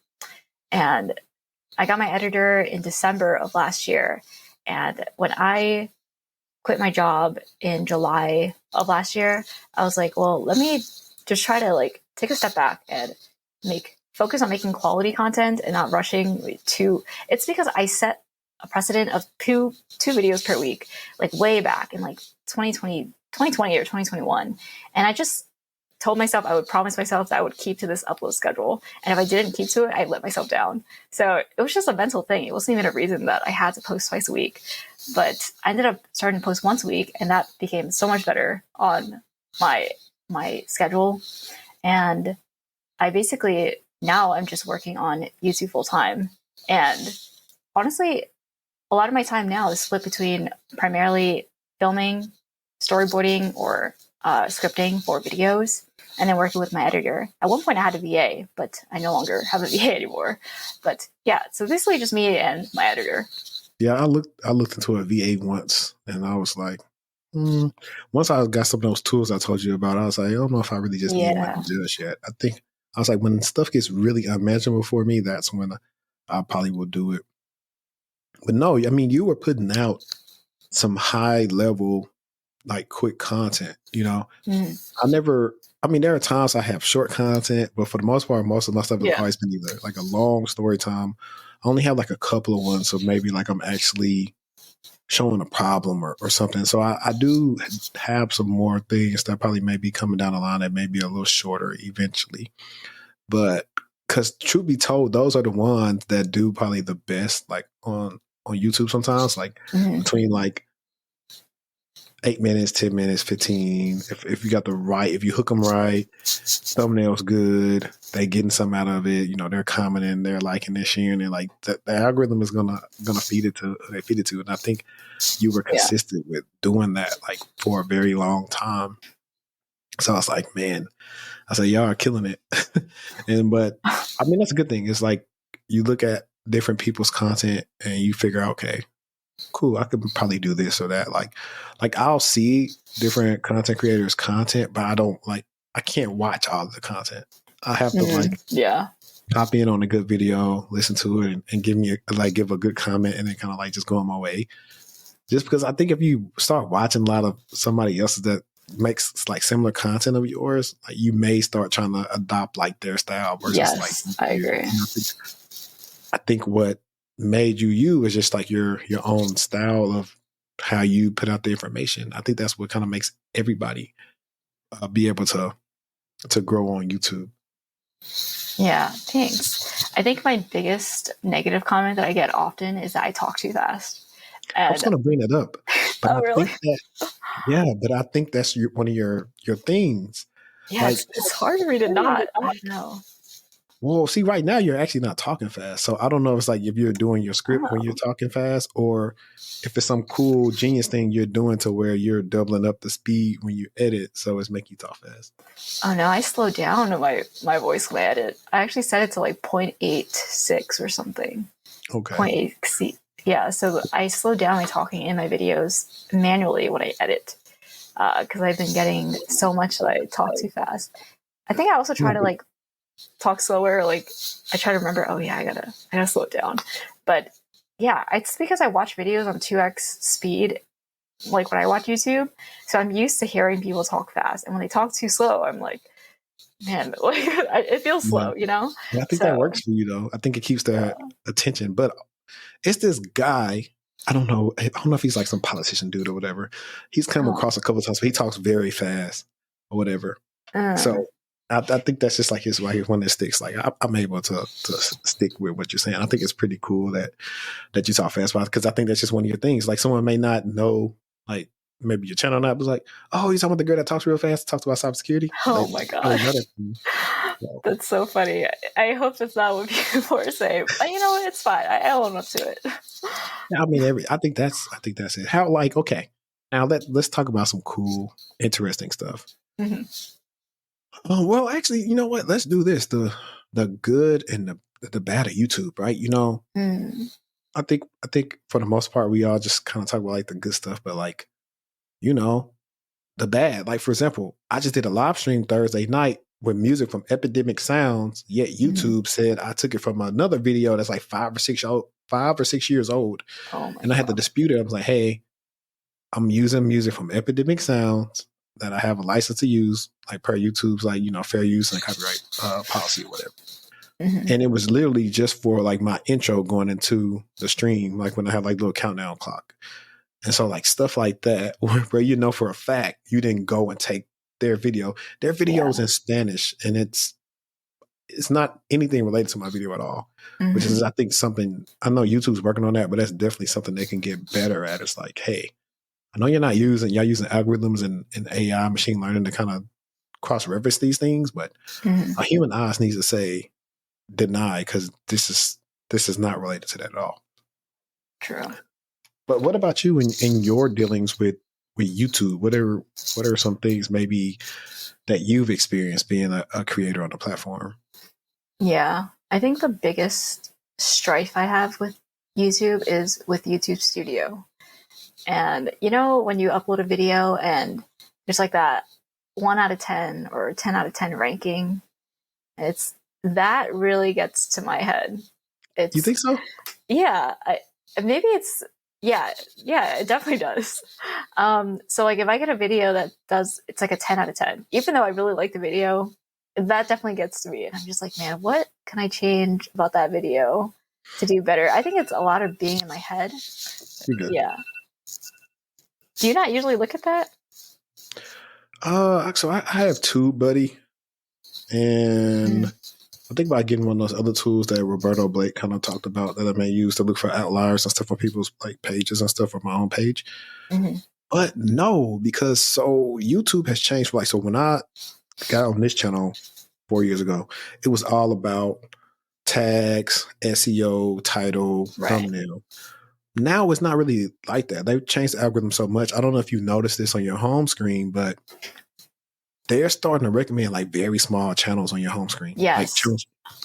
And I got my editor in December of last year. And when I quit my job in July of last year, I was like, well, let me just try to like take a step back and focus on making quality content and not rushing to. It's because I set a precedent of two videos per week, like way back in like 2020 or 2021. And I just told myself, I would promise myself that I would keep to this upload schedule. And if I didn't keep to it, I'd let myself down. So it was just a mental thing. It wasn't even a reason that I had to post twice a week. But I ended up starting to post once a week, and that became so much better on my schedule. And I basically, now I'm just working on YouTube full time. And honestly, a lot of my time now is split between primarily filming, storyboarding, or scripting for videos, and then working with my editor. At one point I had a VA, but I no longer have a VA anymore. But yeah, so basically just me and my editor. Yeah, I looked into a VA once, and I was like, once I got some of those tools I told you about, I was like, I don't know if I really just need one just yet. I think I was like, when stuff gets really unmanageable for me, that's when I probably will do it. But no, I mean, you were putting out some high level, like quick content, there are times I have short content, but for the most part, most of my stuff has always been either like a long story time. I only have like a couple of ones, so maybe like I'm actually showing a problem or something. So I do have some more things that probably may be coming down the line that may be a little shorter eventually. But because truth be told, those are the ones that do probably the best, like on YouTube sometimes, like between like 8 minutes, 10 minutes, 15. If you got if you hook them right, thumbnail's good, they getting something out of it, they're commenting, they're liking, they're sharing it, like the algorithm is gonna feed it to who they feed it to. And I think you were consistent with doing that like for a very long time. So I was like, man, I said, y'all are killing it. But I mean, that's a good thing. It's like you look at different people's content and you figure out, okay, cool, I could probably do this or that. Like I'll see different content creators' content, but I can't watch all of the content. I have to hop in on a good video, listen to it, and give a good comment, and then kind of like just go on my way. Just because I think if you start watching a lot of somebody else's that makes like similar content of yours, like you may start trying to adopt like their style versus I agree. I think what made you is just like your own style of how you put out the information. I think that's what kind of makes everybody be able to grow on YouTube. Yeah, thanks. I think my biggest negative comment that I get often is that I talk too fast. I was going to bring that up, but Oh, really? I think that's one of your things. Yeah, like, it's hard for me to not. I don't know. Well, see, right now you're actually not talking fast, so I don't know if it's like if you're doing your script when you're talking fast, or if it's some cool genius thing you're doing to where you're doubling up the speed when you edit, so it's making you talk fast. Oh no, I slowed down my voice when I edit. I actually set it to like 0.86 or something. Okay. 0.8. Yeah, so I slow down my talking in my videos manually when I edit because I've been getting so much that I talk too fast. I think I also try to like talk slower. Like I try to remember, oh yeah, I gotta slow it down. But yeah, it's because I watch videos on 2x speed, like when I watch YouTube. So I'm used to hearing people talk fast, and when they talk too slow, I'm like, man, like it feels slow, you know? Yeah, I think that works for you though. I think it keeps their attention. But it's this guy. I don't know if he's like some politician dude or whatever. He's come across a couple of times. But he talks very fast or whatever. So I think that's just like his one that sticks. Like I'm able to stick with what you're saying. I think it's pretty cool that you talk fast about, because I think that's just one of your things. Like someone may not know, like maybe your channel not was like, oh, you're talking about the girl that talks real fast, talks about cybersecurity. Oh my god, that's so funny. I hope that's not what people are saying. But you know what? It's fine. I own up to it. I mean, I think that's it. How okay? Now let's talk about some cool, interesting stuff. Mm-hmm. Well, actually, you know what? Let's do this. The good and the bad of YouTube, right? You know, I think for the most part, we all just kind of talk about like the good stuff, but like, you know, the bad. Like for example, I just did a live stream Thursday night with music from Epidemic Sounds. Yet YouTube said I took it from another video that's like 5 or 6 years old, and I had to dispute it. I was like, hey, I'm using music from Epidemic Sounds that I have a license to use, like per YouTube's like, you know, fair use and copyright policy or whatever. And it was literally just for like my intro going into the stream, like when I had like little countdown clock. And so like stuff like that, where you know for a fact you didn't go and take their video. Their video is in Spanish, and it's not anything related to my video at all, which is, I think, something, I know YouTube's working on that, but that's definitely something they can get better at. It's like, hey, I know y'all using algorithms and AI, machine learning, to kind of cross-reference these things, but a human eyes needs to say deny, because this is not related to that at all. True. But what about you in your dealings with YouTube? What are some things maybe that you've experienced being a creator on the platform? Yeah, I think the biggest strife I have with YouTube is with YouTube Studio. And you know, when you upload a video and there's like that 1 out of 10 or 10 out of 10 ranking, that really gets to my head. You think so? Yeah, maybe it's, yeah, it definitely does. So like if I get a video that it's like a 10 out of 10, even though I really like the video, that definitely gets to me. And I'm just like, man, what can I change about that video to do better? I think it's a lot of being in my head. Yeah. Do you not usually look at that? So I have two, buddy. And I think about getting one of those other tools that Roberto Blake kind of talked about that I may use to look for outliers and stuff on people's like pages and stuff on my own page. But no, because so YouTube has changed. Like, so when I got on this channel 4 years ago, it was all about tags, SEO, title, thumbnail. Now it's not really like that. They've changed the algorithm so much. I don't know if you noticed this on your home screen, but they're starting to recommend like very small channels on your home screen. Yes,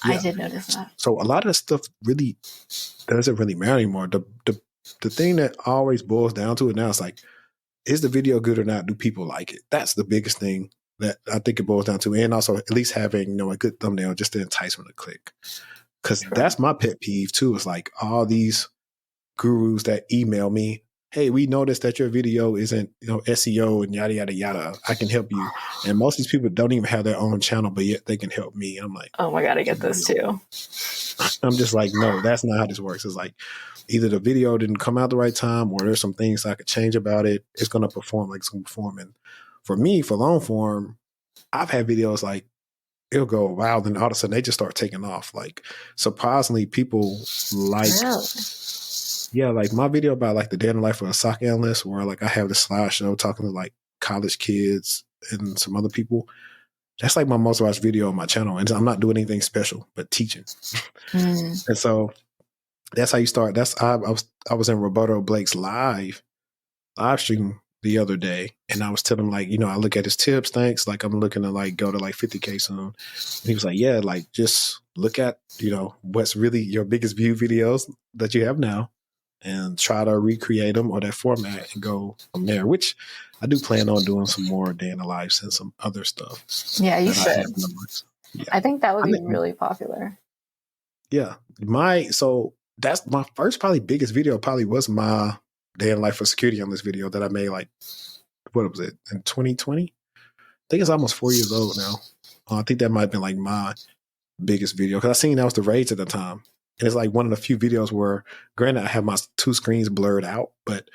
I did notice that. So a lot of the stuff really doesn't really matter anymore. The thing that always boils down to it now is like, is the video good or not? Do people like it? That's the biggest thing that I think it boils down to. And also at least having, you know, a good thumbnail just to entice them to click. Because that's my pet peeve too. It's like all these gurus that email me, hey, we noticed that your video isn't, SEO and yada, yada, yada. I can help you. And most of these people don't even have their own channel, but yet they can help me. I'm like, oh my God, I get this too. I'm just like, no, that's not how this works. It's like either the video didn't come out the right time or there's some things I could change about it. It's going to perform like it's going to perform. And for me, for long form, I've had videos like it'll go wild and all of a sudden they just start taking off. Like surprisingly, people like, Really? yeah, like my video about like the day in the life of a SOC analyst where like I have the slideshow talking to like college kids and some other people. That's like my most watched video on my channel. And I'm not doing anything special, but teaching. And so that's how you start. I was in Roberto Blake's live stream the other day, and I was telling him like, I look at his tips, thanks. Like I'm looking to like go to like 50K soon. And he was like, yeah, like just look at, what's really your biggest view videos that you have now and try to recreate them or that format and go from there, which I do plan on doing some more day in the lives and some other stuff. Yeah, you should. Yeah. I think that would be really popular. Yeah. So that's my first probably biggest video probably was my day in life of security on this video that I made like, what was it, in 2020? I think it's almost 4 years old now. I think that might have been like my biggest video because I seen that was the rage at the time. And it's like one of the few videos where, granted, I have my two screens blurred out, but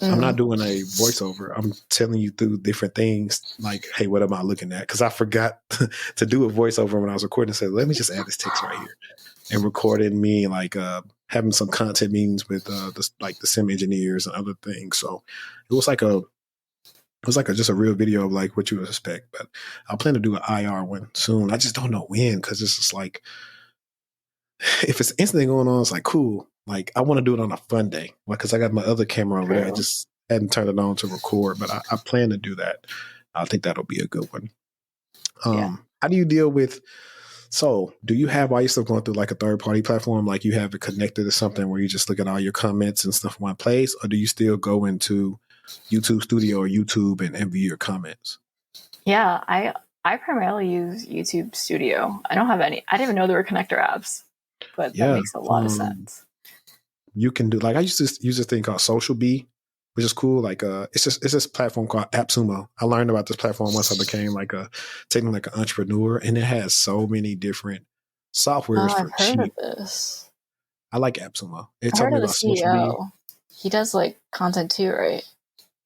I'm not doing a voiceover. I'm telling you through different things like, hey, what am I looking at? Because I forgot to do a voiceover when I was recording. I said, let me just add this text right here. And recorded me like having some content meetings with the sim engineers and other things. So it was like just a real video of like what you would expect. But I plan to do an IR one soon. I just don't know when because it's just like, if it's anything going on, it's like cool. Like I want to do it on a fun day, because I got my other camera over there. I just hadn't turned it on to record, but I plan to do that. I think that'll be a good one. How do you deal with? So, do you have, while you're still going through like a third party platform, like you have it connected to something where you just look at all your comments and stuff in one place, or do you still go into YouTube Studio or YouTube and view your comments? Yeah, I primarily use YouTube Studio. I don't have any. I didn't even know there were connector apps, but that makes a lot of sense. You can do like I used to use this thing called Social Bee, which is cool. Like it's this platform called AppSumo. I learned about this platform once I became like an entrepreneur, and it has so many different softwares for cheap. Heard of this. I like AppSumo. I heard of the CEO. He does like content too, right?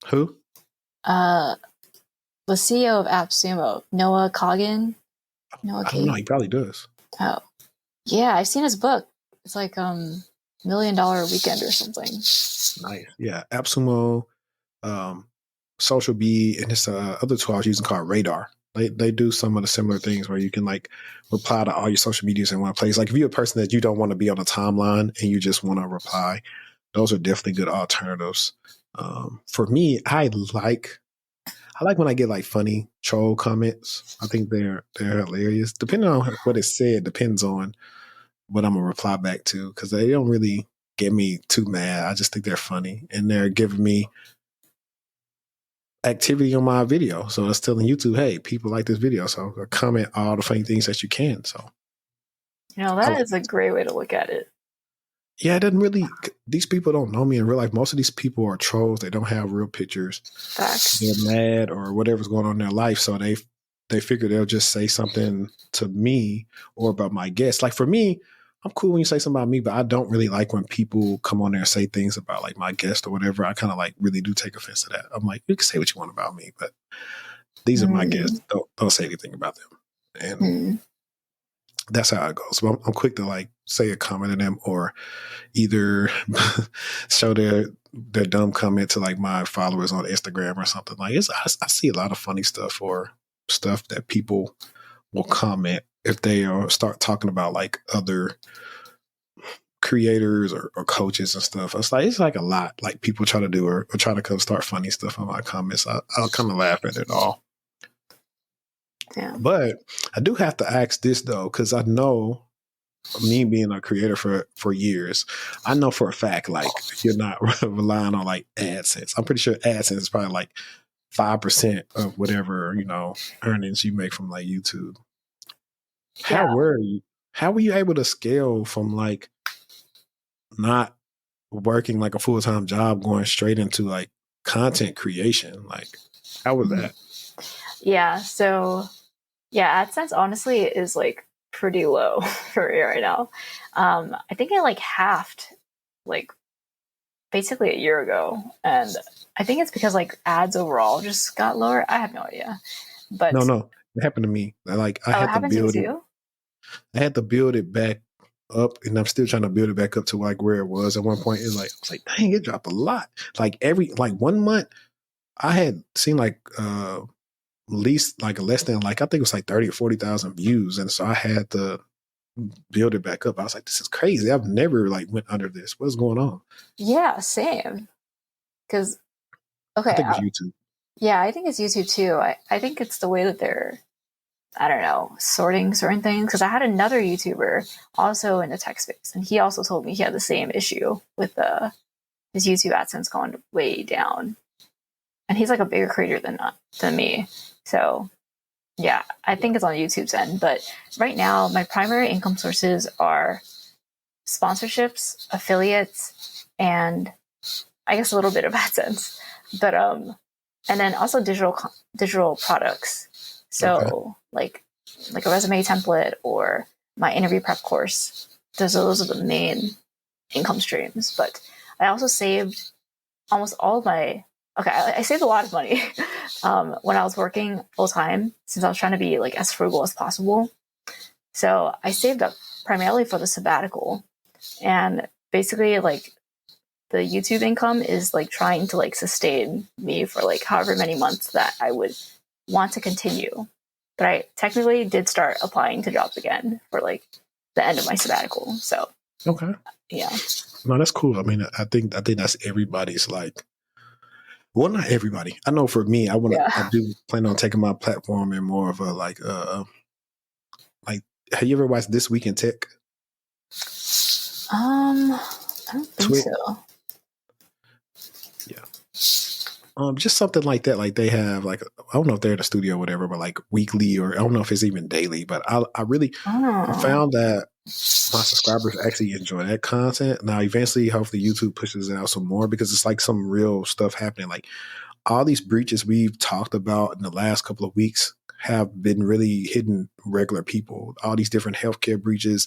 Who? The CEO of AppSumo, Noah Kagan. I don't know. He probably does. Oh, yeah. I've seen his book. It's like $1 Million Weekend or something. Nice. Yeah. AppSumo, Social Bee, and this other tool I was using called Radar. They do some of the similar things where you can like reply to all your social medias in one place. Like if you're a person that you don't want to be on a timeline and you just want to reply, those are definitely good alternatives. For me, I like when I get like funny troll comments. I think they're hilarious. Depending on what is said, depends on what I'm gonna reply back to, because they don't really get me too mad. I just think they're funny and they're giving me activity on my video. So it's telling YouTube, hey, people like this video. So comment all the funny things that you can. So that is a great way to look at it. Yeah, it doesn't really, these people don't know me in real life. Most of these people are trolls. They don't have real pictures. Facts. They're mad or whatever's going on in their life. So they figure they'll just say something to me or about my guests. Like for me, I'm cool when you say something about me, but I don't really like when people come on there and say things about like my guest or whatever. I kind of like really do take offense to that. I'm like, you can say what you want about me, but these are my guests. Don't say anything about them. And that's how it goes. So I'm quick to like say a comment to them or either show their dumb comment to like my followers on Instagram or something. Like I see a lot of funny stuff or stuff that people will comment if they start talking about like other creators or coaches and stuff. It's like a lot like people try to do or try to come start funny stuff on my comments. I'll kind of laugh at it all. Yeah. But I do have to ask this though, because I know me being a creator for years, I know for a fact like you're not relying on like AdSense. I'm pretty sure AdSense is probably like 5% of whatever earnings you make from like YouTube. How were you able to scale from like not working like a full-time job going straight into like content creation? Like, how was that? Yeah. So yeah, AdSense honestly is like pretty low for me right now. I think I like halved like basically a year ago, and I think it's because like ads overall just got lower. I have no idea, but No, it happened to me. Like I oh, it had to happened to you build it. too. I had to build it back up, and I'm still trying to build it back up to like where it was at one point. It's like I was like, dang, it dropped a lot. Like every like 1 month, I had seen like least like less than like I think it was like 30 or 40,000 views, and so I had to build it back up. I was like, this is crazy. I've never like went under this. What's going on? Yeah, same. Because I okay, think it was YouTube. yeah, I think it's YouTube too. I think it's the way that they're, I don't know, sorting certain things. Because I had another YouTuber also in the tech space, and he also told me he had the same issue with his YouTube AdSense going way down. And he's like a bigger creator than me. So yeah, I think it's on YouTube's end. But right now, my primary income sources are sponsorships, affiliates, and I guess a little bit of AdSense. But and then also digital products. So Okay. like a resume template or my interview prep course. Those are the main income streams. But I also saved almost all of my. Okay, I saved a lot of money when I was working full time, since I was trying to be like as frugal as possible. So I saved up primarily for the sabbatical, and basically like the YouTube income is like trying to like sustain me for like however many months that I would want to continue. But I technically did start applying to jobs again for like the end of my sabbatical. So Okay. yeah. No, that's cool. I mean, I think that's everybody's like. Well, not everybody. I know for me, Yeah. I do plan on taking my platform in more of a like. Have you ever watched This Week in Tech? I don't think Twit. so. Yeah. Just something like that. Like they have like I don't know if they're in the studio or whatever, but like weekly or I don't know if it's even daily. But I Oh. found that my subscribers actually enjoy that content. Now, eventually, hopefully, YouTube pushes it out some more because it's like some real stuff happening. Like all these breaches we've talked about in the last couple of weeks have been really hitting regular people. All these different healthcare breaches.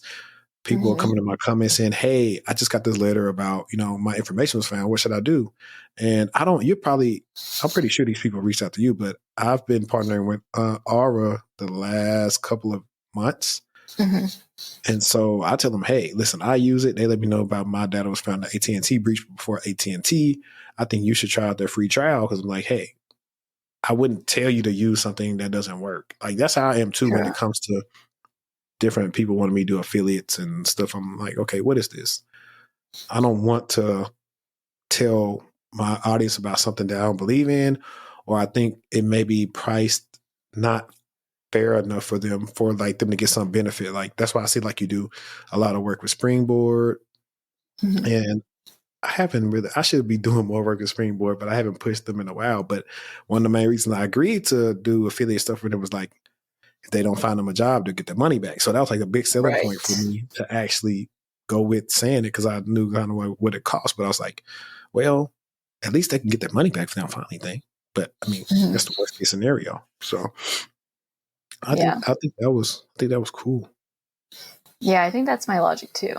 People are Mm-hmm. coming to my comments saying, "Hey, I just got this letter about my information was found. What should I do?" And I don't. I'm pretty sure these people reached out to you, but I've been partnering with Aura the last couple of months. Mm-hmm. And so I tell them, hey, listen, I use it. They let me know about my data was found in the AT&T breach before AT&T. I think you should try out their free trial because I'm like, hey, I wouldn't tell you to use something that doesn't work. Like that's how I am too when True. it comes to different people wanting me to do affiliates and stuff. I'm like, okay, what is this? I don't want to tell my audience about something that I don't believe in, or I think it may be priced not fair enough for them to get some benefit. Like that's why I see like you do a lot of work with Springboard, Mm-hmm. and I should be doing more work with Springboard, but I haven't pushed them in a while. But one of the main reasons I agreed to do affiliate stuff with them was like if they don't find them a job, they'll get their money back. So that was like a big selling point for Right. me to actually go with saying it because I knew kind of what it cost. But I was like, well, at least they can get their money back if they don't find anything. But I mean, Mm-hmm. that's the worst case scenario. So Yeah. I think that was cool. Yeah, I think that's my logic too.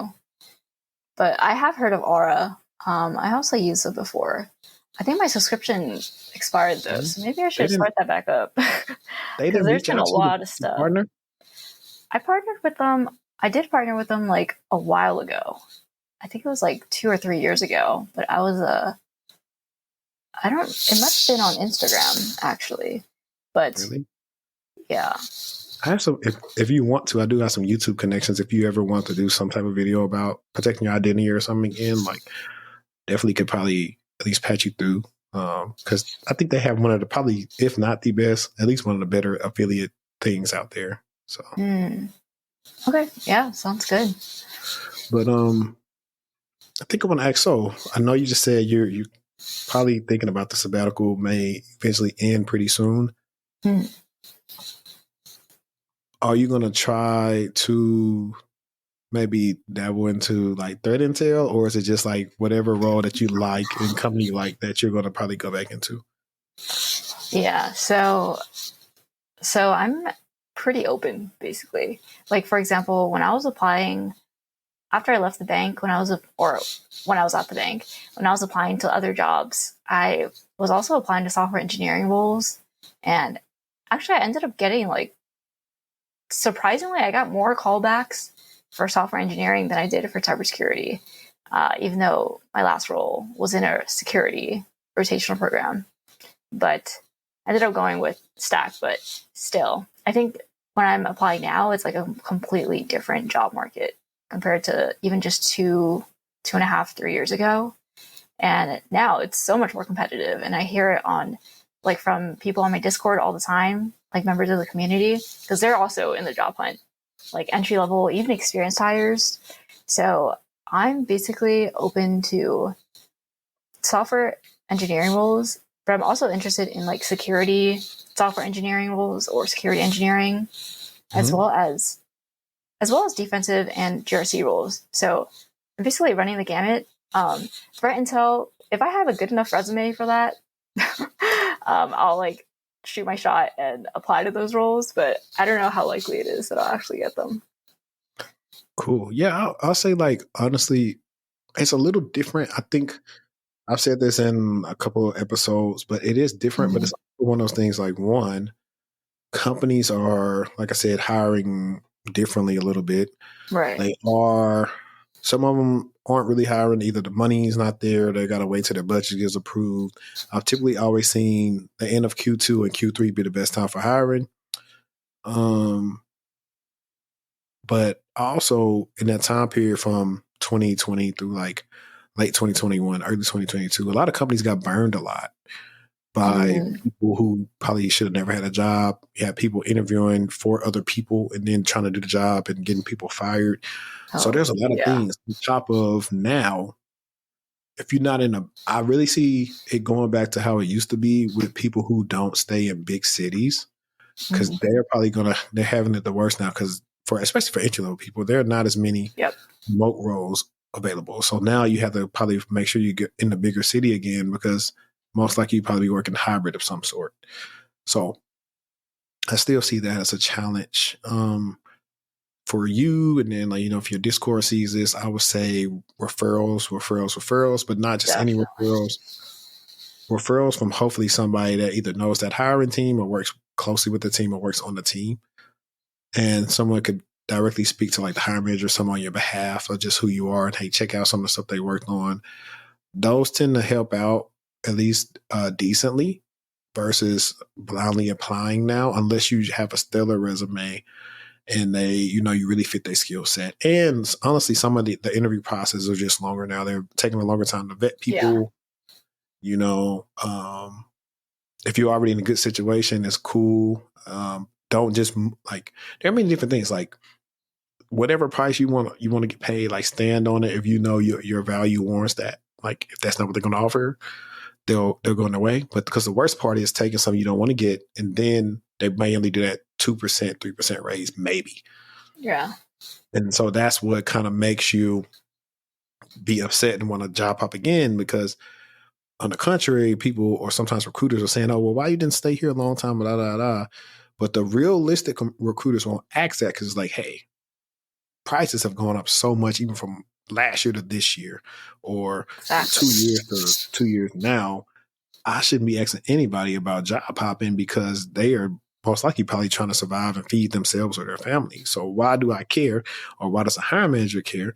But I have heard of Aura. I also used it before. I think my subscription expired though, so maybe I They should didn't start that back up. they Because didn't there's reach been a out to you lot of to stuff. partner. I partnered with them. I did partner with them like a while ago. I think it was like 2 or 3 years ago. But I was I don't. It must have been on Instagram actually. But Really? yeah. I have some. If you want to, I do have some YouTube connections. If you ever want to do some type of video about protecting your identity or something, again, like definitely could probably at least patch you through. Because I think they have one of the probably, if not the best, at least one of the better affiliate things out there. So, Okay. Yeah. Sounds good. but I think I want to ask. So, I know you just said you probably thinking about the sabbatical may eventually end pretty soon. Mm. Are you going to try to maybe dabble into like threat intel, or is it just like whatever role that you like and company you like that you're going to probably go back into? Yeah. So I'm pretty open, basically. Like, for example, when I was applying after I left the bank, when I was at the bank, when I was applying to other jobs, I was also applying to software engineering roles, and actually, I ended up getting like surprisingly, I got more callbacks for software engineering than I did for cybersecurity, even though my last role was in a security rotational program. But I ended up going with Stack, but still, I think when I'm applying now, it's like a completely different job market compared to even just 2.5, 3 years ago. And now it's so much more competitive. And I hear it on like from people on my Discord all the time, like members of the community, because they're also in the job hunt, like entry level, even experienced hires. So I'm basically open to software engineering roles, but I'm also interested in like security software engineering roles or security engineering, as well as defensive and GRC roles. So I'm basically running the gamut. Threat intel, if I have a good enough resume for that, I'll like shoot my shot and apply to those roles, but I don't know how likely it is that I'll actually get them. Cool. Yeah, I'll say like honestly, it's a little different. I think I've said this in a couple of episodes, but it is different. But it's one of those things like one, companies are, like I said, hiring differently a little bit. Right. They are, some of them aren't really hiring. Either the money's not there, they got to wait till their budget gets approved. I've typically always seen the end of Q2 and Q3 be the best time for hiring. But also in that time period from 2020 through like late 2021, early 2022, a lot of companies got burned a lot by people who probably should have never had a job. You had people interviewing for other people and then trying to do the job and getting people fired. So there's a lot of things on top of now. If you're not I really see it going back to how it used to be with people who don't stay in big cities, because they're probably they're having it the worst now, because especially for entry level people, there are not as many remote roles available. So now you have to probably make sure you get in the bigger city again, because most likely you probably be working hybrid of some sort. So I still see that as a challenge for you. And then, like, if your Discord sees this, I would say referrals, but not just any referrals. Referrals from hopefully somebody that either knows that hiring team or works closely with the team or works on the team. And someone could directly speak to like the hiring manager, someone on your behalf, or just who you are, and hey, check out some of the stuff they worked on. Those tend to help out at least decently versus blindly applying now, unless you have a stellar resume and they, you really fit their skill set. And honestly, some of the interview processes are just longer now. They're taking a longer time to vet people. If you're already in a good situation, it's cool. Don't just like, there are many different things, like whatever price you want to get paid, like stand on it. If your value warrants that, like if that's not what they're going to offer, they'll go their way. But because the worst part is taking something you don't want to get, and then they may only do that 2%, 3% raise, maybe. Yeah. And so that's what kind of makes you be upset and want to job hop again, because on the contrary, people or sometimes recruiters are saying, oh, well, why you didn't stay here a long time, blah, blah, blah. But the realistic recruiters won't ask that, because it's like, hey, prices have gone up so much, even from last year to this year, or 2 years to 2 years now. I shouldn't be asking anybody about job hopping, because they are most likely probably trying to survive and feed themselves or their family. So why do I care, or why does a hiring manager care?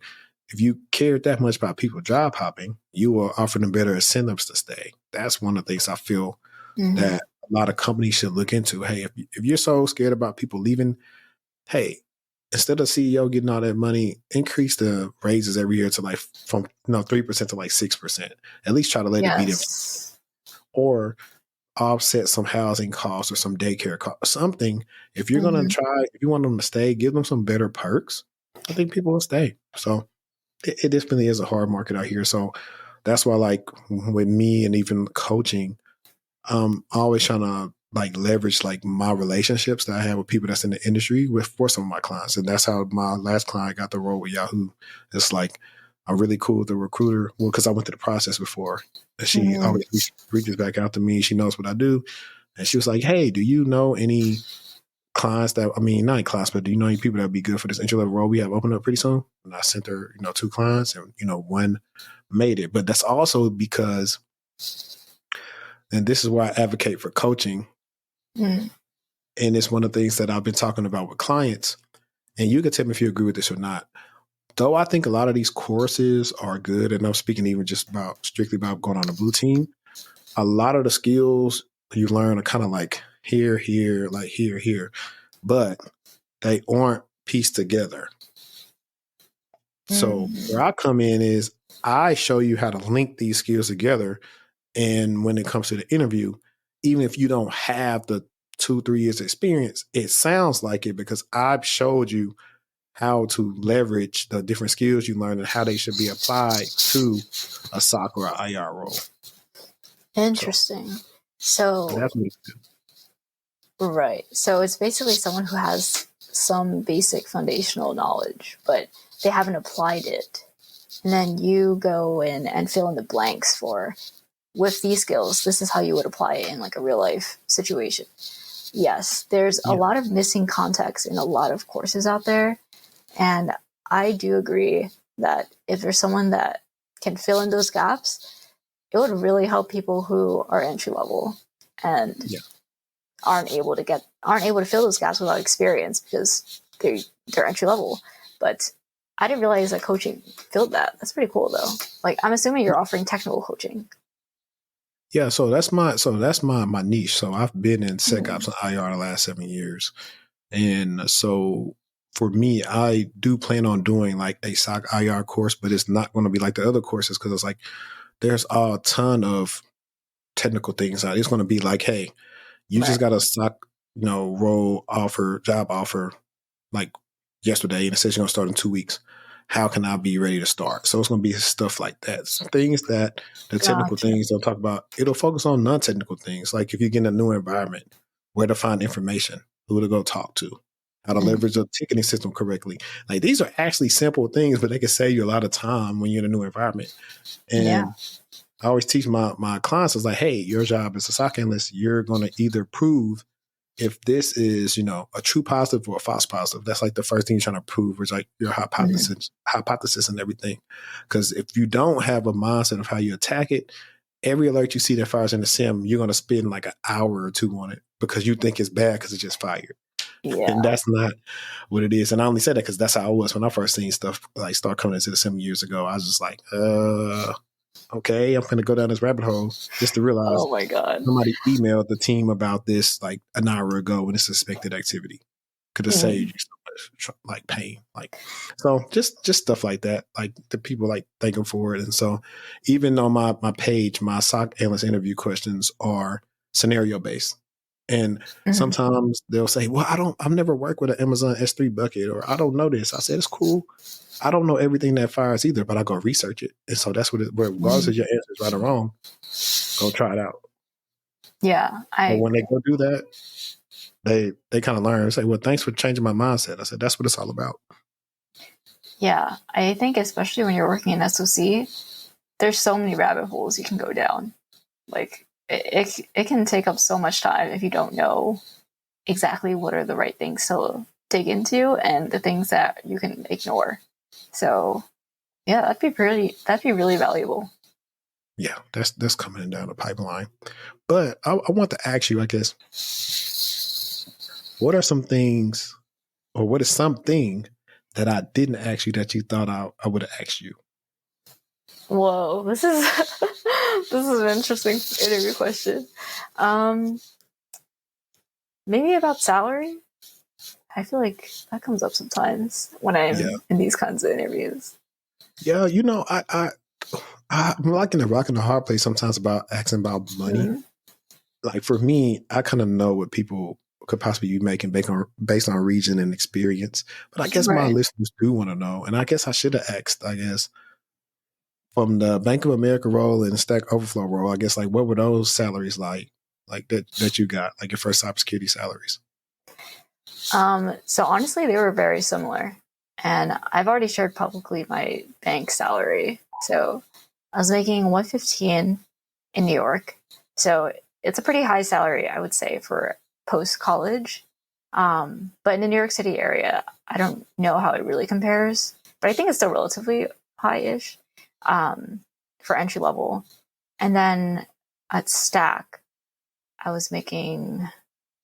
If you cared that much about people job hopping, you will offer them better incentives to stay. That's one of the things I feel that a lot of companies should look into. Hey, if you're so scared about people leaving, hey, instead of CEO getting all that money, increase the raises every year to like from 3% to like 6%. At least try to let it be them. Or offset some housing costs or some daycare costs, something. If you're going to try, if you want them to stay, give them some better perks. I think people will stay. So it definitely is a hard market out here. So that's why, like with me and even coaching, I'm always trying to like leverage like my relationships that I have with people that's in the industry with for some of my clients. And that's how my last client got the role with Yahoo. It's like I'm really cool with the recruiter. Well, because I went through the process before. And she always reaches back out to me. She knows what I do. And she was like, hey, do you know any clients that, I mean, not clients, but do you know any people that would be good for this entry level role we have open up pretty soon? And I sent her, 2 clients and, one made it. But that's also because, and this is why I advocate for coaching. And it's one of the things that I've been talking about with clients. And you can tell me if you agree with this or not. Though I think a lot of these courses are good, and I'm speaking even just strictly about going on the blue team, a lot of the skills you learn are kind of like here, like here, but they aren't pieced together. So where I come in is I show you how to link these skills together. And when it comes to the interview, even if you don't have the 2-3 years experience, it sounds like it because I've showed you how to leverage the different skills you learn and how they should be applied to a SOC or an IR role. Interesting. So that's me too. Right. So it's basically someone who has some basic foundational knowledge, but they haven't applied it. And then you go in and fill in the blanks for, with these skills, this is how you would apply it in like a real life situation. Yes, there's a lot of missing context in a lot of courses out there. And I do agree that if there's someone that can fill in those gaps, it would really help people who are entry level and aren't able to fill those gaps without experience because they're entry level. But I didn't realize that coaching filled that. That's pretty cool though. Like I'm assuming you're offering technical coaching. Yeah, so that's my niche. So I've been in SecOps and IR the last 7 years. And so for me, I do plan on doing like a SOC IR course, but it's not going to be like the other courses because it's like there's a ton of technical things out. It's going to be like, hey, you just got a SOC, job offer like yesterday, and it says you're going to start in 2 weeks. How can I be ready to start? So it's going to be stuff like that. Some things that the technical things don't talk about. It'll focus on non-technical things. Like if you get in a new environment, where to find information, who to go talk to, how to leverage a ticketing system correctly. Like these are actually simple things, but they can save you a lot of time when you're in a new environment. And I always teach my clients, is like, hey, your job as a SOC analyst, you're going to either prove if this is, a true positive or a false positive. That's like the first thing you're trying to prove is like your hypothesis and everything. Because if you don't have a mindset of how you attack it, every alert you see that fires in the SIM, you're going to spend like an hour or two on it because you think it's bad because it just fired. Yeah. And that's not what it is. And I only said that because that's how I was when I first seen stuff like start coming into the SIM years ago. I was just like, okay, I'm going to go down this rabbit hole just to realize oh my God, somebody emailed the team about this like an hour ago when it's suspected activity. Could have saved you so much like pain. Like, so just stuff like that. Like the people like thank them for it. And so even on my page, my SOC analyst interview questions are scenario based. And sometimes they'll say, well, I've never worked with an Amazon S3 bucket, or I don't know this. I said, it's cool. I don't know everything that fires either, but I go research it. And so that's regardless of your answer is right or wrong, go try it out. Yeah. And when they go do that, they kind of learn and say, well, thanks for changing my mindset. I said, that's what it's all about. Yeah. I think especially when you're working in SOC, there's so many rabbit holes you can go down. Like it can take up so much time if you don't know exactly what are the right things to dig into and the things that you can ignore. So yeah, that'd be really valuable. Yeah, that's coming down the pipeline. But I want to ask you, I guess, what are some things, or what is something that I didn't ask you that you thought I would have asked you? Whoa, this is an interesting interview question. Maybe about salary. I feel like that comes up sometimes when I'm in these kinds of interviews. Yeah, I'm like in a rock and a hard place sometimes about asking about money. Like for me, I kind of know what people could possibly be making based on region and experience. But I guess my listeners do want to know. And I guess I should have asked, from the Bank of America role and Stack Overflow role, I guess, like, what were those salaries like? like that you got, like your first cybersecurity salaries? So honestly, they were very similar. And I've already shared publicly my bank salary. So I was making 115 in New York. So it's a pretty high salary, I would say, for post college. But in the New York City area, I don't know how it really compares, but I think it's still relatively high-ish for entry level. And then at Stack, I was making,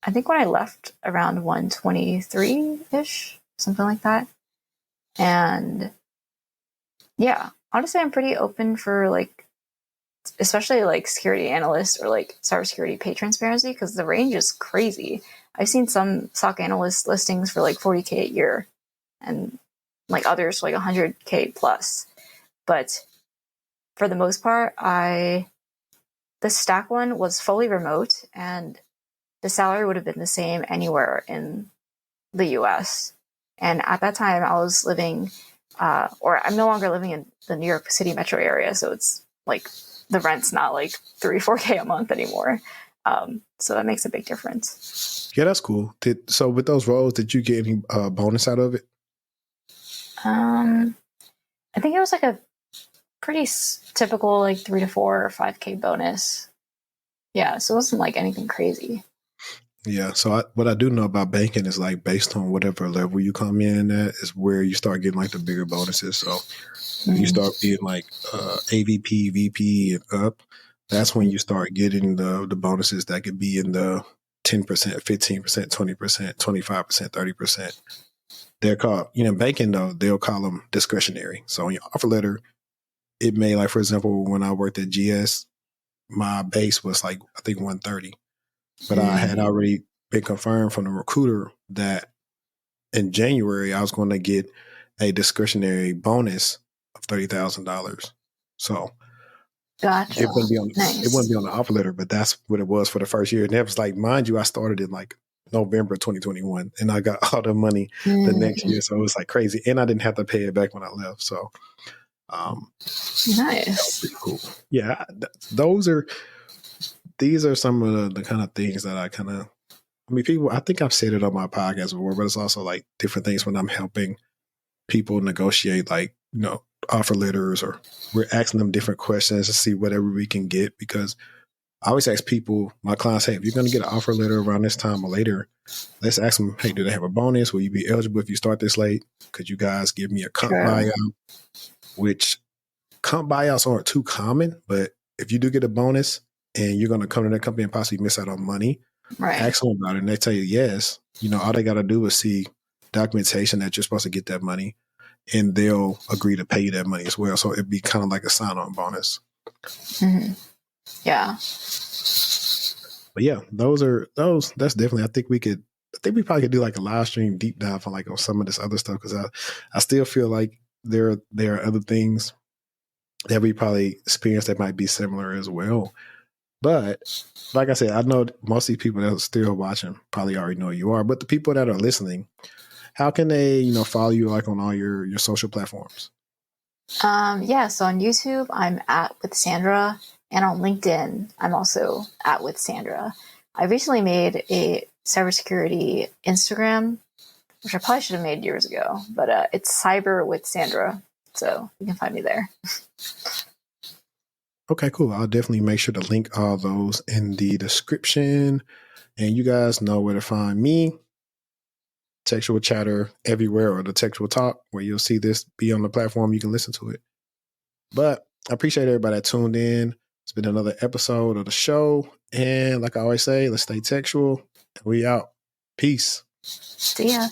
I think when I left, around 123-ish, something like that. And yeah, honestly, I'm pretty open for like, especially like security analyst or like cybersecurity pay transparency, because the range is crazy. I've seen some SOC analyst listings for like 40K a year and like others for like 100K plus. But for the most part, the Stack one was fully remote and the salary would have been the same anywhere in the US. And at that time, I was living, or I'm no longer living in the New York City metro area. So it's like the rent's not like 3-4K a month anymore. So that makes a big difference. Yeah, that's cool. So with those roles, did you get any bonus out of it? I think it was like a pretty typical like 3 to 4 or 5K bonus. Yeah, so it wasn't like anything crazy. Yeah. So what I do know about banking is like based on whatever level you come in at is where you start getting like the bigger bonuses. So if you start being like AVP, VP, and up, that's when you start getting the bonuses that could be in the 10%, 15%, 20%, 25%, 30%. They're called, banking though, they'll call them discretionary. So on your offer letter, it may, like, for example, when I worked at GS, my base was like, I think 130. But I had already been confirmed from the recruiter that in January, I was going to get a discretionary bonus of $30,000. So Gotcha. it wouldn't be on Nice. it wouldn't be on the offer letter, but that's what it was for the first year. And that was like, mind you, I started in like November 2021 and I got all the money the next year. So it was like crazy. And I didn't have to pay it back when I left. So nice. pretty cool. Yeah, these are some of the kind of things that people, I think I've said it on my podcast before, but it's also like different things when I'm helping people negotiate, like, offer letters, or we're asking them different questions to see whatever we can get. Because I always ask people, my clients, hey, if you're going to get an offer letter around this time or later, let's ask them, hey, do they have a bonus? Will you be eligible if you start this late? Could you guys give me a comp buyout? Which comp buyouts aren't too common, but if you do get a bonus and you're going to come to that company and possibly miss out on money, ask them about it, and they tell you yes. All they got to do is see documentation that you're supposed to get that money, and they'll agree to pay you that money as well. So it'd be kind of like a sign-on bonus. Mm-hmm. Yeah. But yeah, that's definitely, I think we probably could do like a live stream deep dive on some of this other stuff, because I still feel like there are other things that we probably experience that might be similar as well. But like I said, I know most of these people that are still watching probably already know who you are. But the people that are listening, how can they, follow you like on all your social platforms? Yeah, so on YouTube, I'm at with Sandra, and on LinkedIn, I'm also at with Sandra. I recently made a cybersecurity Instagram, which I probably should have made years ago, but it's Cyber with Sandra, so you can find me there. Okay, cool. I'll definitely make sure to link all those in the description, and you guys know where to find me. Textual Chatter everywhere, or the Textual Talk, where you'll see this be on the platform. You can listen to it. But I appreciate everybody that tuned in. It's been another episode of the show. And like I always say, let's stay textual. We out. Peace. See ya.